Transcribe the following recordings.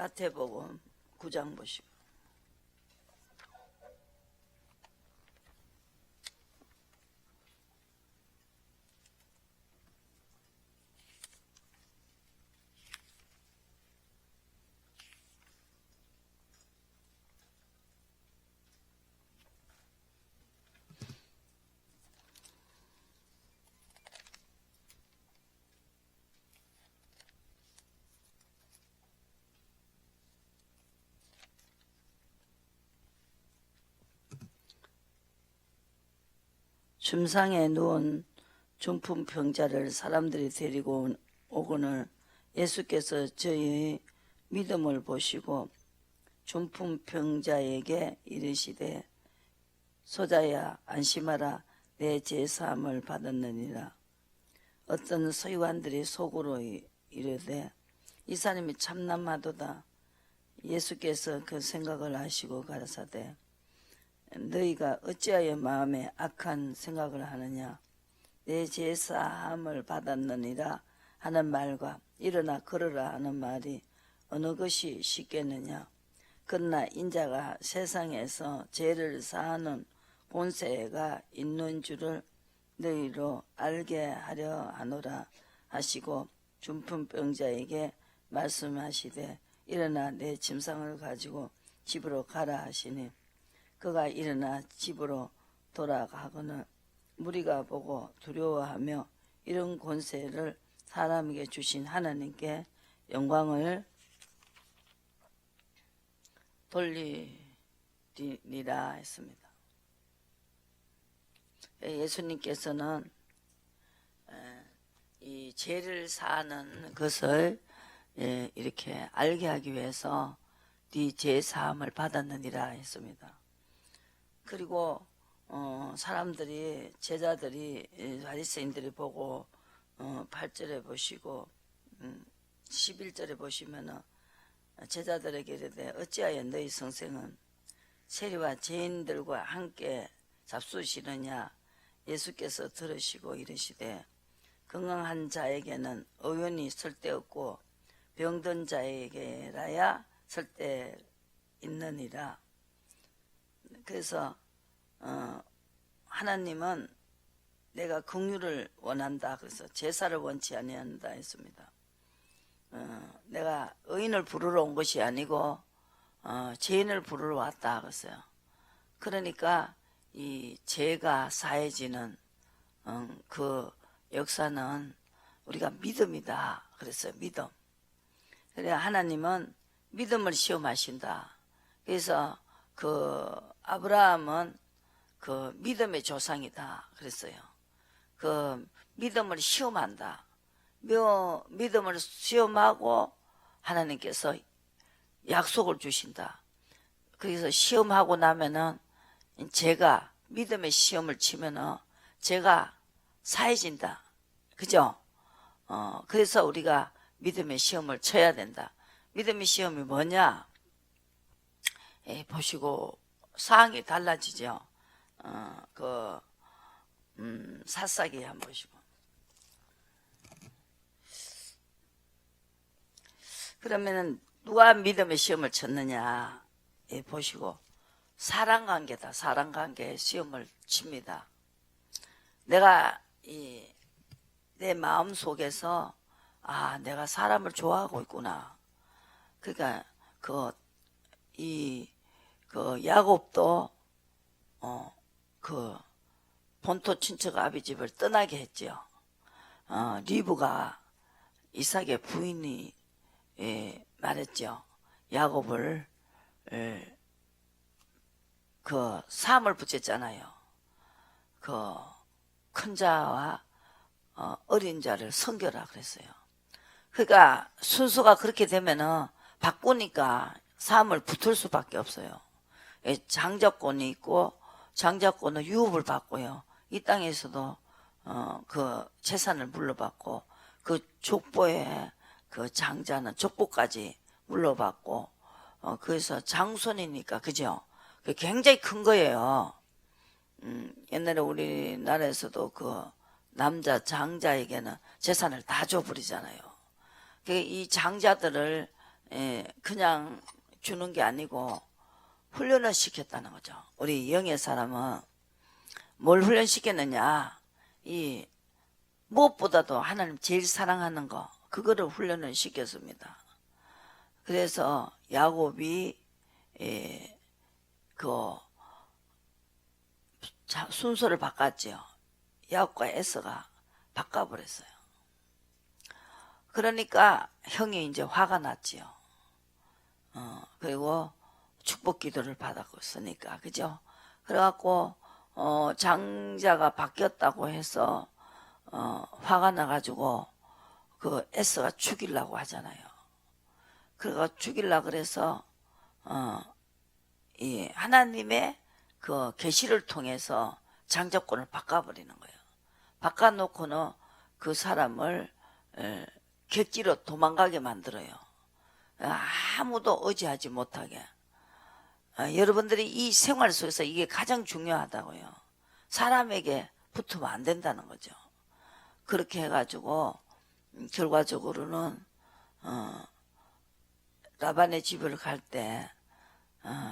마태복음 9장 보시고 침상에 누운 중풍 병자를 사람들이 데리고 오거늘 예수께서 저희의 믿음을 보시고 중풍 병자에게 이르시되 소자야 안심하라 내 죄 사함을 받았느니라. 어떤 서기관들이 속으로 이르되 이 사람이 참남하도다. 예수께서 그 생각을 하시고 가라사대 너희가 어찌하여 마음에 악한 생각을 하느냐. 내 죄 사함을 받았느니라 하는 말과 일어나 걸으라 하는 말이 어느 것이 쉽겠느냐. 그러나 인자가 세상에서 죄를 사하는 본세가 있는 줄을 너희로 알게 하려 하노라 하시고 중풍병자에게 말씀하시되 일어나 내 침상을 가지고 집으로 가라 하시니 그가 일어나 집으로 돌아가거늘 무리가 보고 두려워하며 이런 권세를 사람에게 주신 하나님께 영광을 돌리리라 했습니다. 예수님께서는 이 죄를 사하는 것을 이렇게 알게 하기 위해서 네 죄 사함을 받았느니라 했습니다. 그리고 사람들이 제자들이 바리새인들이 보고 8절에 보시고 11절에 보시면은 제자들에게 이르되 어찌하여 너희 성생은 세리와 죄인들과 함께 잡수시느냐. 예수께서 들으시고 이르시되 건강한 자에게는 의원이 쓸데없고 병든 자에게라야 쓸데있느니라. 그래서 하나님은 내가 긍휼을 원한다. 그래서 제사를 원치 아니한다 했습니다. 내가 의인을 부르러 온 것이 아니고 죄인을 부르러 왔다 그랬어요. 그러니까 이 죄가 사해지는 그 역사는 우리가 믿음이다 그랬어요. 믿음. 그래 하나님은 믿음을 시험하신다. 그래서 그 아브라함은 그 믿음의 조상이다 그랬어요. 그 믿음을 시험한다. 믿음을 시험하고 하나님께서 약속을 주신다. 그래서 시험하고 나면은 제가 믿음의 시험을 치면은 제가 사해진다. 그죠? 그래서 우리가 믿음의 시험을 쳐야 된다. 믿음의 시험이 뭐냐? 보시고 사항이 달라지죠. 사사기 한번 보시고. 그러면은 누가 믿음의 시험을 쳤느냐? 보시고 사랑관계다. 사랑관계의 시험을 칩니다. 내가 내 마음 속에서 내가 사람을 좋아하고 있구나. 그러니까 야곱도 본토 친척 아비 집을 떠나게 했죠. 리브가 이삭의 부인이 말했죠. 야곱을 사함을 붙였잖아요. 큰 자와 어린 자를 섬겨라 그랬어요. 그러니까 순서가 그렇게 되면은 바꾸니까 사함을 붙을 수밖에 없어요. 장자권이 있고 장자권은 유업을 받고요. 이 땅에서도 그 재산을 물려받고 그 족보에 그 장자는 족보까지 물려받고 그래서 장손이니까 그죠? 굉장히 큰 거예요. 옛날에 우리나라에서도 그 남자 장자에게는 재산을 다 줘버리잖아요. 이 장자들을 그냥 주는 게 아니고 훈련을 시켰다는 거죠. 우리 영의 사람은 뭘 훈련시켰느냐, 이 무엇보다도 하나님 제일 사랑하는 거, 그거를 훈련을 시켰습니다. 그래서 야곱이 그 순서를 바꿨죠. 야곱과 에서가 바꿔버렸어요. 그러니까 형이 이제 화가 났지요. 그리고 축복 기도를 받았고 있으니까, 그죠? 그래갖고 장자가 바뀌었다고 해서 화가 나가지고 그 에서가 죽이려고 하잖아요. 그래가 죽이려고 그래서 이 하나님의 그 계시를 통해서 장자권을 바꿔버리는 거예요. 바꿔놓고는 그 사람을 객지로 도망가게 만들어요. 아무도 의지하지 못하게. 여러분들이 이 생활 속에서 이게 가장 중요하다고요. 사람에게 붙으면 안 된다는 거죠. 그렇게 해가지고 결과적으로는 라반의 집을 갈 때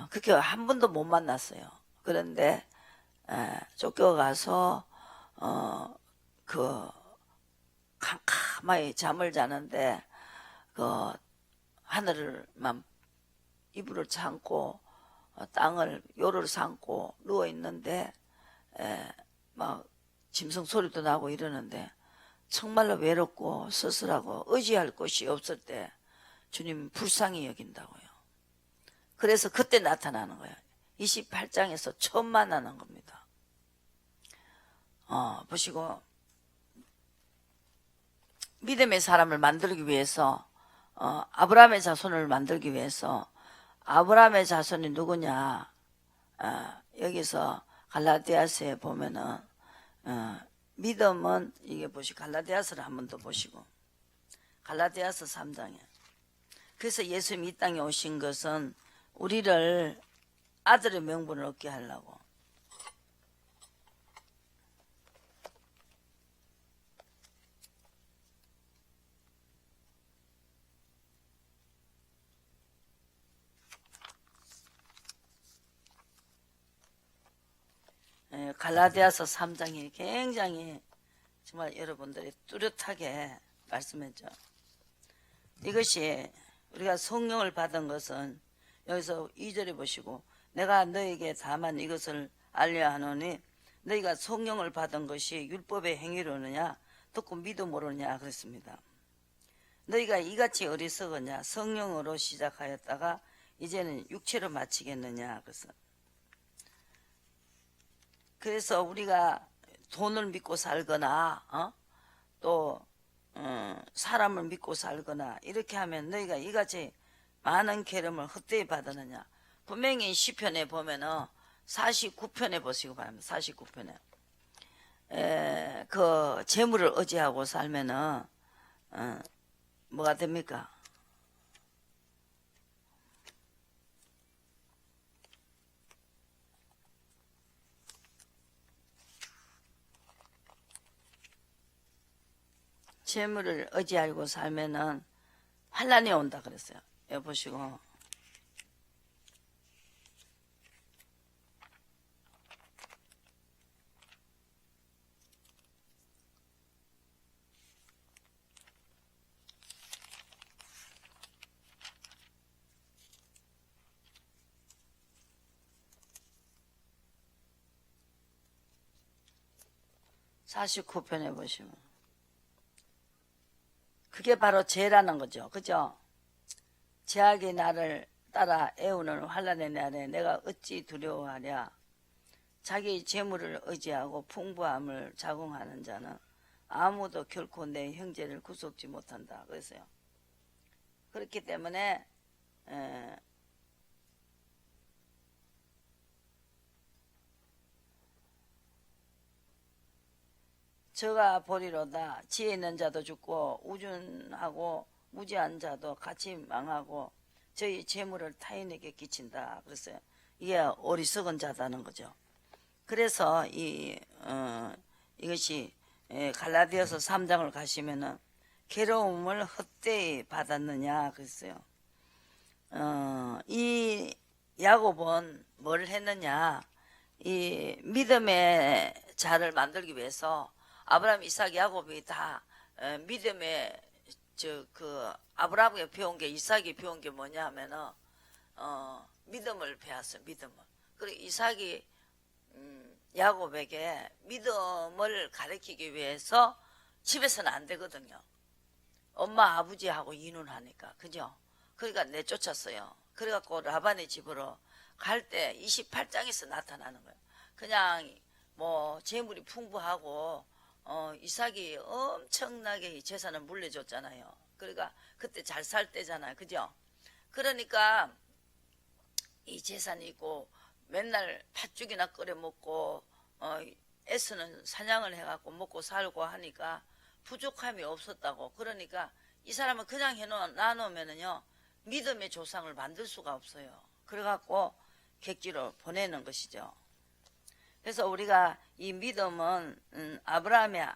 그렇게 한 번도 못 만났어요. 그런데 쫓겨가서 그 캄캄하게 잠을 자는데 그 하늘만 이불을 참고 땅을 요를 삼고 누워 있는데 막 짐승 소리도 나고 이러는데 정말로 외롭고 쓸쓸하고 의지할 곳이 없을 때 주님 불쌍히 여긴다고요. 그래서 그때 나타나는 거예요. 28장에서 처음 만나는 겁니다. 보시고 믿음의 사람을 만들기 위해서 아브라함의 자손을 만들기 위해서 아브라함의 자손이 누구냐? 여기서 갈라디아서에 보면은 믿음은 이게 보시고 갈라디아서를 한 번 더 보시고 갈라디아서 3장에 그래서 예수님이 이 땅에 오신 것은 우리를 아들의 명분을 얻게 하려고. 갈라디아서 3장이 굉장히 정말 여러분들이 뚜렷하게 말씀했죠. 이것이 우리가 성령을 받은 것은 여기서 2절에 보시고 내가 너에게 다만 이것을 알려야 하노니 너희가 성령을 받은 것이 율법의 행위로느냐 듣고 믿음으로냐 그랬습니다. 너희가 이같이 어리석으냐 성령으로 시작하였다가 이제는 육체로 마치겠느냐 그래서 우리가 돈을 믿고 살거나 또 사람을 믿고 살거나 이렇게 하면 너희가 이같이 많은 계름을 헛되이 받았느냐. 분명히 시편에 보면은 49편에 보시고 바랍니다. 49편에 그 재물을 의지하고 살면은 뭐가 됩니까? 재물을 의지하고 살면은 환난이 온다 그랬어요. 여기 보시고 (49편에) 보시면 그게 바로 죄라는 거죠. 그죠? 죄악이 나를 따라 애우는 환난의 날에 내가 어찌 두려워하랴. 자기 재물을 의지하고 풍부함을 자궁하는 자는 아무도 결코 내 형제를 구속지 못한다. 그랬어요. 그렇기 때문에 저가 보리로다 지혜 있는 자도 죽고 우준하고 무지한 자도 같이 망하고 저희 재물을 타인에게 끼친다 그랬어요. 이게 어리석은 자다는 거죠. 그래서 이것이 갈라디아서 3장을 가시면은 괴로움을 헛되이 받았느냐 그랬어요. 이 야곱은 뭘 했느냐? 이 믿음의 자를 만들기 위해서 아브라함, 이삭, 야곱이 다 믿음의 아브라함이 배운 게, 이삭이 배운 게 뭐냐 하면은 믿음을 배웠어요. 믿음을. 그리고 이삭이 야곱에게 믿음을 가르치기 위해서 집에서는 안 되거든요. 엄마 아버지하고 이혼하니까, 그죠? 그러니까 내쫓았어요. 그래갖고 라반의 집으로 갈 때 28장에서 나타나는 거예요. 그냥 뭐 재물이 풍부하고 이삭이 엄청나게 재산을 물려줬잖아요. 그러니까 그때 잘 살 때잖아요, 그죠? 그러니까 이 재산이 있고 맨날 팥죽이나 끓여 먹고 애쓰는 사냥을 해갖고 먹고 살고 하니까 부족함이 없었다고. 그러니까 이 사람은 그냥 놔놓으면은요 믿음의 조상을 만들 수가 없어요. 그래갖고 객지로 보내는 것이죠. 그래서 우리가 이 믿음은 아브라함의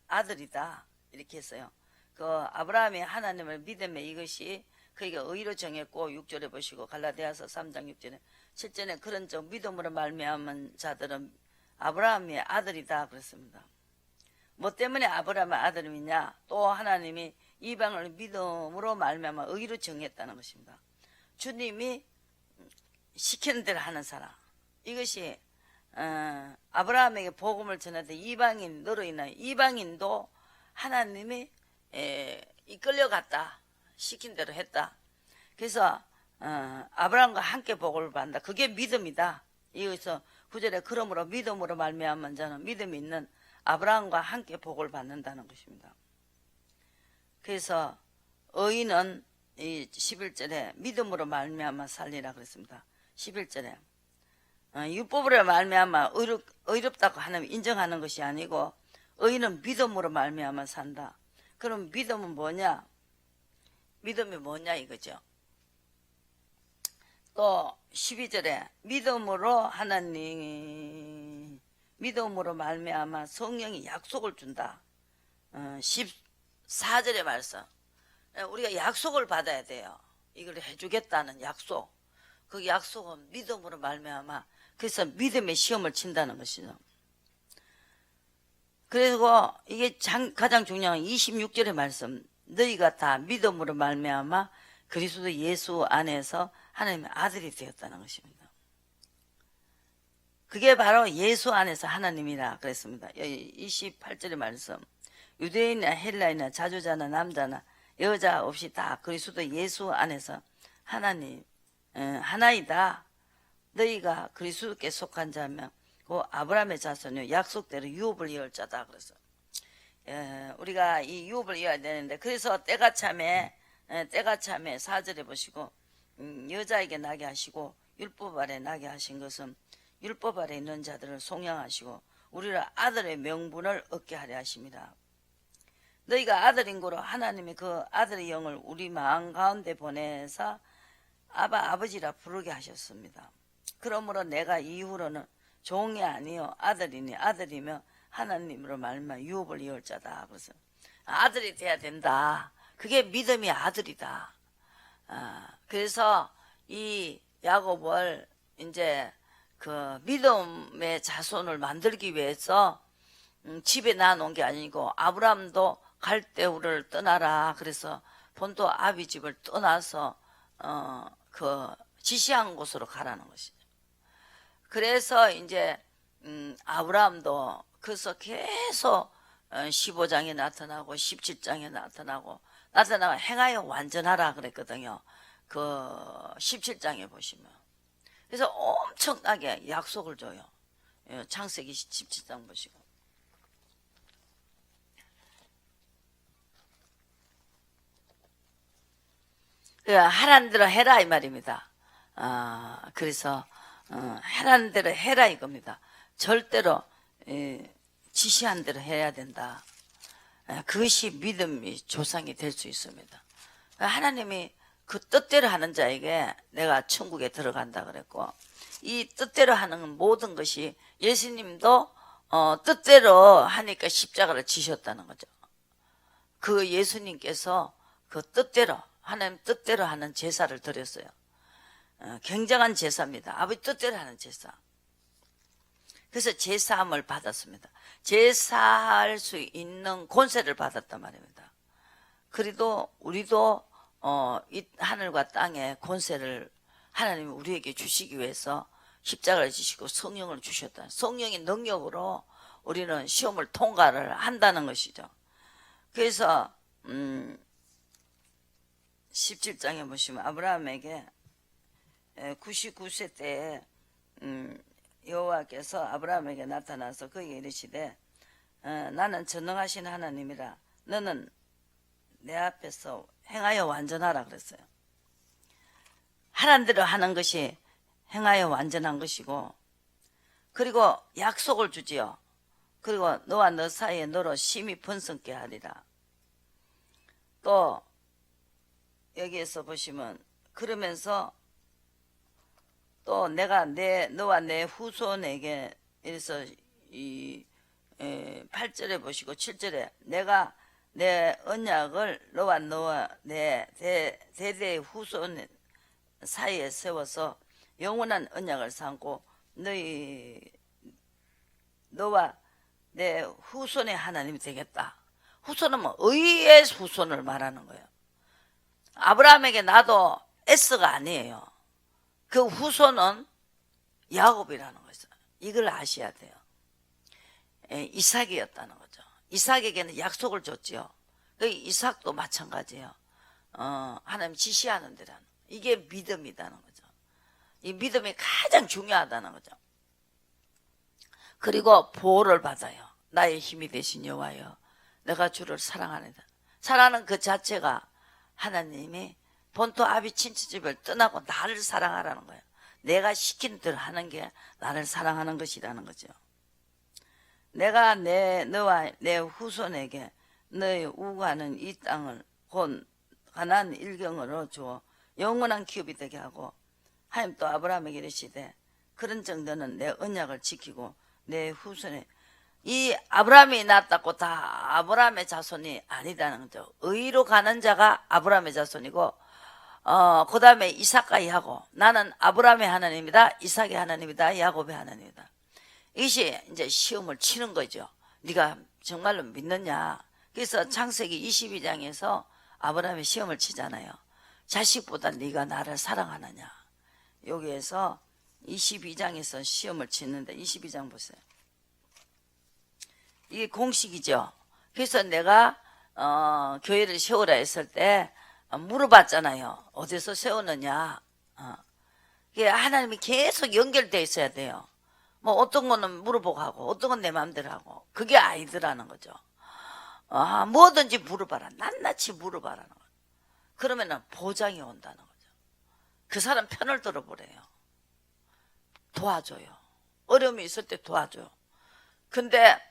아들이다 이렇게 했어요. 그 아브라함이 하나님을 믿음의 이것이 그에게 의로 정했고, 6절에 보시고 갈라디아서 3장 6절에 7절에 그런 적 믿음으로 말미암은 자들은 아브라함의 아들이다 그랬습니다. 뭐 때문에 아브라함의 아들이냐? 또 하나님이 이방을 믿음으로 말미암아 의로 정했다는 것입니다. 주님이 시키는 대로 하는 사람, 이것이 아브라함에게 복음을 전할 때 이방인 너로 인하여 이방인도 하나님이 이끌려갔다, 시킨 대로 했다. 그래서 아브라함과 함께 복을 받는다. 그게 믿음이다. 여기서 9절에 그러므로 믿음으로 말미암은 자는 믿음이 있는 아브라함과 함께 복을 받는다는 것입니다. 그래서 의인은 이 11절에 믿음으로 말미암아 살리라 그랬습니다. 11절에 율법으로 말미암아 의롭다고 하나님 인정하는 것이 아니고 의인은 믿음으로 말미암아 산다. 그럼 믿음은 뭐냐? 믿음이 뭐냐 이거죠. 또 12절에 믿음으로 말미암아 성령이 약속을 준다. 14절의 말씀, 우리가 약속을 받아야 돼요. 이걸 해주겠다는 약속. 그 약속은 믿음으로 말미암아, 그래서 믿음의 시험을 친다는 것이죠. 그리고 이게 가장 중요한 26절의 말씀, 너희가 다 믿음으로 말미암아 그리스도 예수 안에서 하나님의 아들이 되었다는 것입니다. 그게 바로 예수 안에서 하나님이라 그랬습니다. 28절의 말씀, 유대인이나 헬라인이나 자주자나 남자나 여자 없이 다 그리스도 예수 안에서 하나님 하나이다. 너희가 그리스도께 속한 자면 그 아브라함의 자손이요 약속대로 유업을 이을 자다 그랬어요. 우리가 이 유업을 이어야 되는데, 그래서 때가 참에 4절에 보시고 여자에게 나게 하시고 율법 아래 나게 하신 것은 율법 아래 있는 자들을 속량하시고 우리를 아들의 명분을 얻게 하려 하심이라. 너희가 아들인 고로 하나님이 그 아들의 영을 우리 마음 가운데 보내사 아버지라 부르게 하셨습니다. 그러므로 내가 이후로는 종이 아니요 아들이니 아들이며 하나님으로 말미암아 유업을 이을 자다. 그래서 아들이 돼야 된다. 그게 믿음이 아들이다. 그래서 이 야곱을 이제 그 믿음의 자손을 만들기 위해서 집에 놔놓은 게 아니고, 아브라함도 갈대우를 떠나라. 그래서 본토 아비 집을 떠나서 그 지시한 곳으로 가라는 것이죠. 그래서 이제 아브라함도 그래서 계속 15장에 나타나고 17장에 나타나고 행하여 완전하라 그랬거든요. 그 17장에 보시면. 그래서 엄청나게 약속을 줘요. 창세기 17장 보시고. 하라는 대로 해라 이 말입니다. 그래서 하라는 대로 해라 이겁니다. 절대로 지시한 대로 해야 된다. 그것이 믿음이 조상이 될 수 있습니다. 하나님이 그 뜻대로 하는 자에게 내가 천국에 들어간다 그랬고, 이 뜻대로 하는 모든 것이 예수님도 뜻대로 하니까 십자가를 지셨다는 거죠. 그 예수님께서 그 뜻대로, 하나님 뜻대로 하는 제사를 드렸어요. 굉장한 제사입니다. 아버지 뜻대로 하는 제사. 그래서 제사함을 받았습니다. 제사할 수 있는 권세를 받았단 말입니다. 그래도 우리도 이 하늘과 땅의 권세를 하나님이 우리에게 주시기 위해서 십자가를 지시고 성령을 주셨다. 성령의 능력으로 우리는 시험을 통과를 한다는 것이죠. 그래서 17장에 보시면 아브라함에게 99세 때에 여호와께서 아브라함에게 나타나서 그에게 이르시되 나는 전능하신 하나님이라 너는 내 앞에서 행하여 완전하라 그랬어요. 하나님대로 하는 것이 행하여 완전한 것이고, 그리고 약속을 주지요. 그리고 너와 너 사이에 너로 심히 번성케 하리라. 또 여기에서 보시면 그러면서 또 내가 너와 내 후손에게 이래서 이 8절에 보시고 7절에 내가 내 언약을 너와 내 대대의 후손 사이에 세워서 영원한 언약을 삼고 너와 내 후손의 하나님이 되겠다. 후손은 뭐 의의 후손을 말하는 거예요. 아브라함에게 나도 S가 아니에요. 그 후손은 야곱이라는 거죠. 이걸 아셔야 돼요. 이삭이었다는 거죠. 이삭에게는 약속을 줬지요. 이삭도 마찬가지예요. 하나님 지시하는 데라는, 이게 믿음이라는 거죠. 이 믿음이 가장 중요하다는 거죠. 그리고 보호를 받아요. 나의 힘이 되신 여호와여, 내가 주를 사랑하느니라. 사랑하는 그 자체가 하나님이 본토 아비 친척집을 떠나고 나를 사랑하라는 거예요. 내가 시킨 대로 하는 게 나를 사랑하는 것이라는 거죠. 내가 너와 내 후손에게 너의 우고하는 이 땅을 곧 가나안 일경으로 주어 영원한 기업이 되게 하고, 하나님 또 아브라함에게 이르시되 그런 정도는 내 언약을 지키고 내 후손에, 이 아브라함이 낳았다고 다 아브라함의 자손이 아니다는 거죠. 의로 가는 자가 아브라함의 자손이고, 그 다음에 이삭과 야곱, 나는 아브라함의 하나님이다, 이삭의 하나님이다, 야곱의 하나님이다. 이것이 이제 시험을 치는 거죠. 네가 정말로 믿느냐. 그래서 창세기 22장에서 아브라함이 시험을 치잖아요. 자식보다 네가 나를 사랑하느냐. 여기에서 22장에서 시험을 치는데, 22장 보세요. 이게 공식이죠. 그래서 내가 교회를 세우라 했을 때 물어봤잖아요. 어디서 세우느냐. 이게 하나님이 계속 연결되어 있어야 돼요. 뭐 어떤 거는 물어보고 하고 어떤 건 내 마음대로 하고, 그게 아이들하는 거죠. 뭐든지 물어봐라. 낱낱이 물어봐라는 거죠. 그러면은 보장이 온다는 거죠. 그 사람 편을 들어보래요. 도와줘요. 어려움이 있을 때 도와줘요. 근데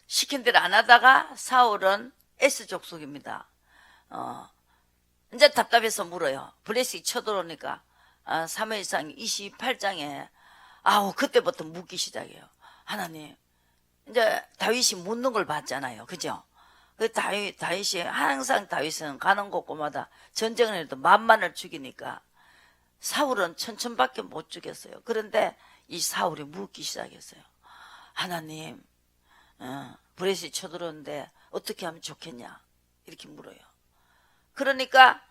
시킨 대로 안 하다가 사울은 S족속입니다. 이제 답답해서 물어요. 블레셋이 쳐들어오니까 사무엘상 28장에 그때부터 묻기 시작해요. 하나님, 이제 다윗이 묻는 걸 봤잖아요. 그죠? 그 다윗이 항상 다윗은 가는 곳곳마다 전쟁을 해도 만만을 죽이니까 사울은 천천밖에 못 죽였어요. 그런데 이 사울이 묻기 시작했어요. 하나님, 블레셋이 쳐들어오는데 어떻게 하면 좋겠냐? 이렇게 물어요. 그러니까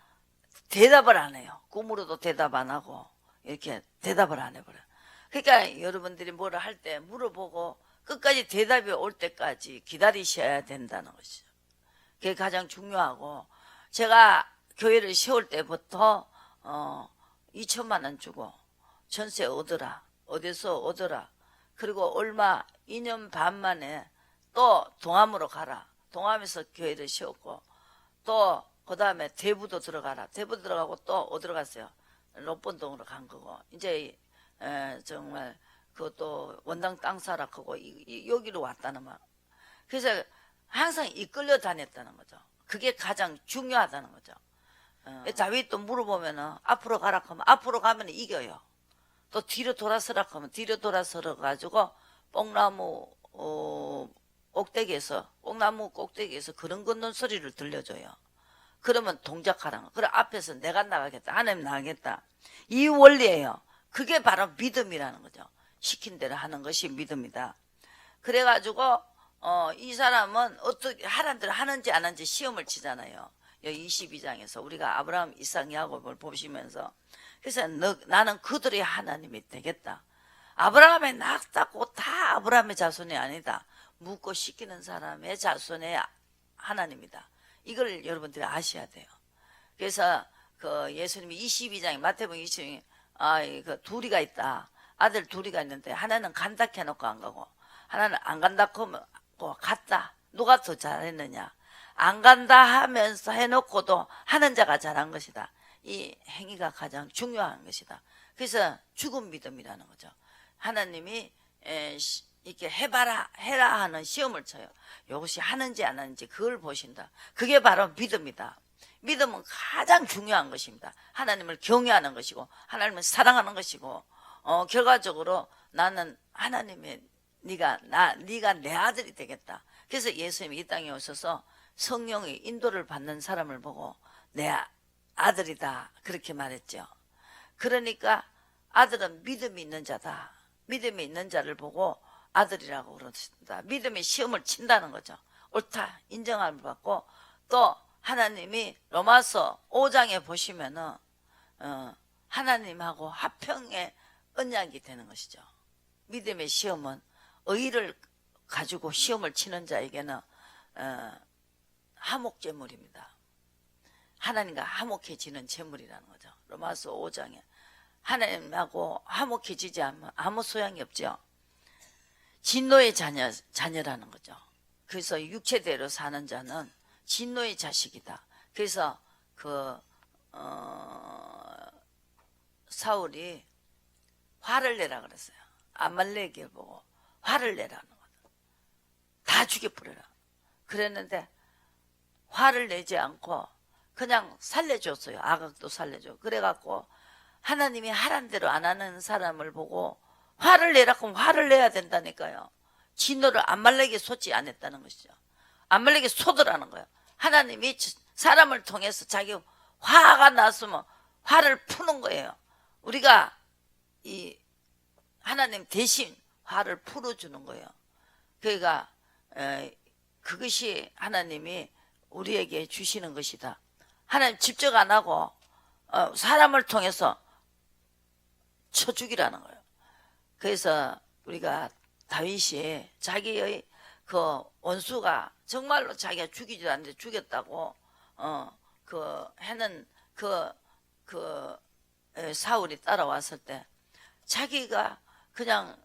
대답을 안 해요. 꿈으로도 대답 안 하고 이렇게 대답을 안 해버려요. 그러니까 여러분들이 뭐를 할 때 물어보고 끝까지 대답이 올 때까지 기다리셔야 된다는 것이죠. 그게 가장 중요하고, 제가 교회를 세울 때부터 2천만 원 주고 전세 얻어라, 어디서 얻어라, 그리고 얼마 2년 반 만에 또 동암으로 가라, 동암에서 교회를 세웠고, 또 그 다음에 대부도 들어가라, 대부 들어가고 또 어디로 갔어요? 롯본동으로 간 거고, 이제 정말 그것도 원당 땅 사라 하고 여기로 왔다는 말. 그래서 항상 이끌려 다녔다는 거죠. 그게 가장 중요하다는 거죠. 다윗도 물어보면은 앞으로 가라 하면 앞으로 가면 이겨요. 또 뒤로 돌아서라 하면 뒤로 돌아서러 가지고 뽕나무 꼭대기에서 그런 걷는 소리를 들려줘요. 그러면 동작하라는 거. 그래 앞에서 내가 나가겠다. 하나님 나가겠다. 이 원리예요. 그게 바로 믿음이라는 거죠. 시킨 대로 하는 것이 믿음이다. 그래가지고 이 사람은 어떻게 하라는 대로 하는지 안 하는지 시험을 치잖아요. 여기 22장에서 우리가 아브라함, 이삭, 야곱을 보시면서 그래서 나는 그들의 하나님이 되겠다. 아브라함의 낳았다고 다 아브라함의 자손이 아니다. 묻고 시키는 사람의 자손의 하나님이다. 이걸 여러분들이 아셔야 돼요. 그래서 그 예수님이 22장에 마태복음 22장에 그 둘이가 있다. 아들 둘이가 있는데 하나는 간다 해놓고 안 가고 하나는 안 간다 하고 갔다. 누가 더 잘했느냐? 안 간다 하면서 해놓고도 하는 자가 잘한 것이다. 이 행위가 가장 중요한 것이다. 그래서 죽은 믿음이라는 거죠. 하나님이 이렇게 해봐라 해라 하는 시험을 쳐요. 이것이 하는지 안 하는지 그걸 보신다. 그게 바로 믿음이다. 믿음은 가장 중요한 것입니다. 하나님을 경외하는 것이고 하나님을 사랑하는 것이고 결과적으로 나는 하나님의 네가 내 아들이 되겠다. 그래서 예수님이 이 땅에 오셔서 성령의 인도를 받는 사람을 보고 내 아들이다 그렇게 말했죠. 그러니까 아들은 믿음이 있는 자다. 믿음이 있는 자를 보고 아들이라고 그러신다. 믿음의 시험을 친다는 거죠. 옳다 인정함을 받고 또 하나님이 로마서 5장에 보시면은 하나님하고 화평의 언약이 되는 것이죠. 믿음의 시험은 의의를 가지고 시험을 치는 자에게는 화목제물입니다. 하나님과 화목해지는 제물이라는 거죠. 로마서 5장에 하나님하고 화목해지지 않으면 아무 소용이 없죠. 진노의 자녀라는 거죠. 그래서 육체대로 사는 자는 진노의 자식이다. 그래서 사울이 화를 내라 그랬어요. 아말렉을 보고 화를 내라는 거죠. 다 죽여버려라. 그랬는데 화를 내지 않고 그냥 살려줬어요. 아각도 살려줘. 그래갖고 하나님이 하란 대로 안 하는 사람을 보고 화를 내라고 하면 화를 내야 된다니까요. 진노를 아말렉에 쏟지 않았다는 것이죠. 아말렉에 쏟으라는 거예요. 하나님이 사람을 통해서 자기 화가 났으면 화를 푸는 거예요. 우리가 이 하나님 대신 화를 풀어주는 거예요. 그러니까 그것이 하나님이 우리에게 주시는 것이다. 하나님 직접 안 하고 사람을 통해서 쳐 죽이라는 거예요. 그래서 우리가 다윗이 자기의 그 원수가 정말로 자기가 죽이지도 않는데 죽였다고 해는 사울이 따라왔을 때 자기가 그냥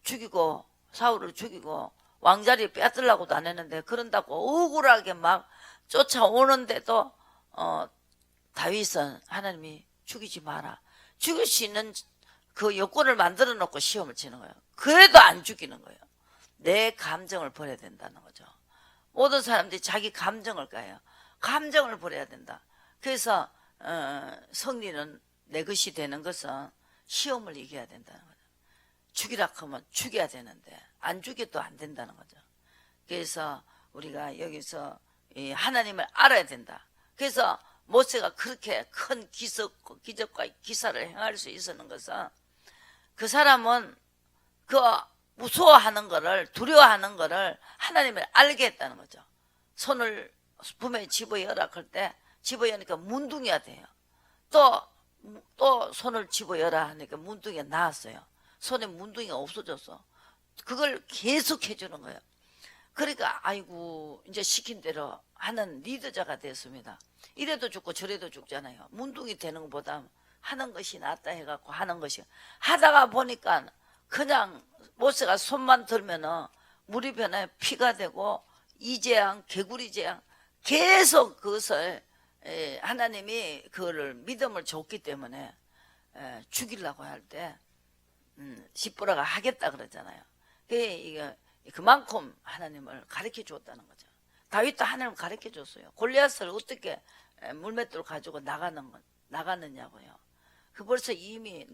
죽이고 사울을 죽이고 왕자리 빼앗으려고도 안 했는데 그런다고 억울하게 막 쫓아오는데도 다윗은 하나님이 죽이지 마라. 죽일 수 있는 그 여건을 만들어 놓고 시험을 치는 거예요. 그래도 안 죽이는 거예요. 내 감정을 버려야 된다는 거죠. 모든 사람들이 자기 감정을 까요. 감정을 버려야 된다. 그래서 성리는 내 것이 되는 것은 시험을 이겨야 된다는 거죠. 죽이라 하면 죽여야 되는데 안 죽여도 안 된다는 거죠. 그래서 우리가 여기서 하나님을 알아야 된다. 그래서 모세가 그렇게 큰 기적과 기사를 행할 수 있었는 것은 그 사람은 그 무서워하는 거를 두려워하는 거를 하나님을 알게 했다는 거죠. 손을 품에 집어여라 할 때 집어여니까 문둥이가 돼요. 또 손을 집어여라 하니까 문둥이가 나왔어요. 손에 문둥이가 없어졌어. 그걸 계속 해주는 거예요. 그러니까 아이고 이제 시킨 대로 하는 리더자가 됐습니다. 이래도 죽고 저래도 죽잖아요. 문둥이 되는 것보다 하는 것이 낫다 해갖고 하는 것이 하다가 보니까 그냥 모세가 손만 들면은 물이 변해 피가 되고 이재앙 개구리 재앙 계속 그것을 하나님이 그거를 믿음을 줬기 때문에 죽이려고 할 때 십보라가 하겠다 그러잖아요. 그만큼 하나님을 가르쳐 줬다는 거죠. 다윗도 하나님을 가르쳐 줬어요. 골리앗을 어떻게 물맷돌 가지고 나가느냐고요. 그 벌써 이미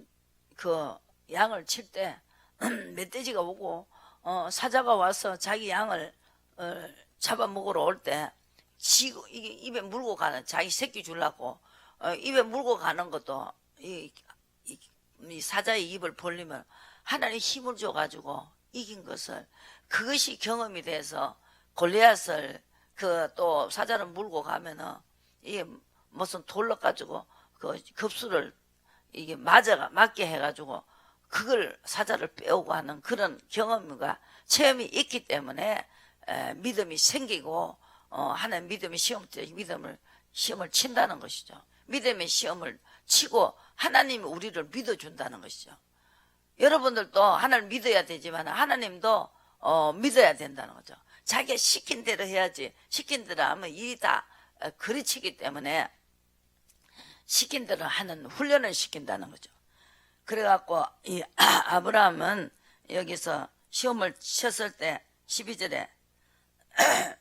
그 양을 칠 때 멧돼지가 오고 사자가 와서 자기 양을 잡아먹으러 올 때 이게 입에 물고 가는, 자기 새끼 주려고 입에 물고 가는 것도 이 사자의 입을 벌리면 하나님 힘을 줘가지고 이긴 것을, 그것이 경험이 돼서 골리앗을 그 또 사자를 물고 가면은 이게 무슨 돌로 가지고 그 급수를 이게 맞게 해가지고 그걸 사자를 빼오고 하는 그런 경험과 체험이 있기 때문에 믿음이 생기고 하나님 믿음이 시험을 친다는 것이죠. 믿음의 시험을 치고 하나님이 우리를 믿어준다는 것이죠. 여러분들도 하나님 믿어야 되지만 하나님도 믿어야 된다는 거죠. 자기가 시킨 대로 해야지, 시킨 대로 하면 일이 다 그르치기 때문에 시킨 대로 하는 훈련을 시킨다는 거죠. 그래갖고 이 아브라함은 여기서 시험을 쳤을 때 12절에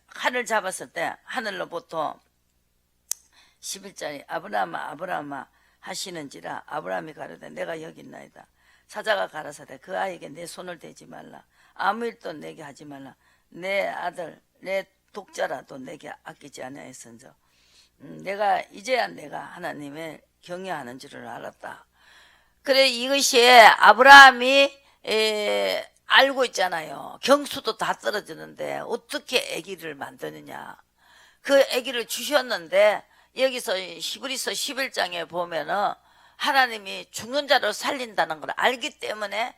칼을 잡았을 때 하늘로부터 11절에 아브라함아 아브라함아 하시는지라 아브라함이 가로되 내가 여기 있나이다. 사자가 가라사대 그 아이에게 내 손을 대지 말라. 아무 일도 내게 하지 말라. 내 아들 내 독자라도 내게 아끼지 아니하였은저 이제야 내가 하나님의 경외하는 줄을 알았다. 그래, 이것이 아브라함이 알고 있잖아요. 경수도 다 떨어지는데 어떻게 아기를 만드느냐. 그 아기를 주셨는데 여기서 히브리서 11장에 보면은 하나님이 죽는 자를 살린다는 걸 알기 때문에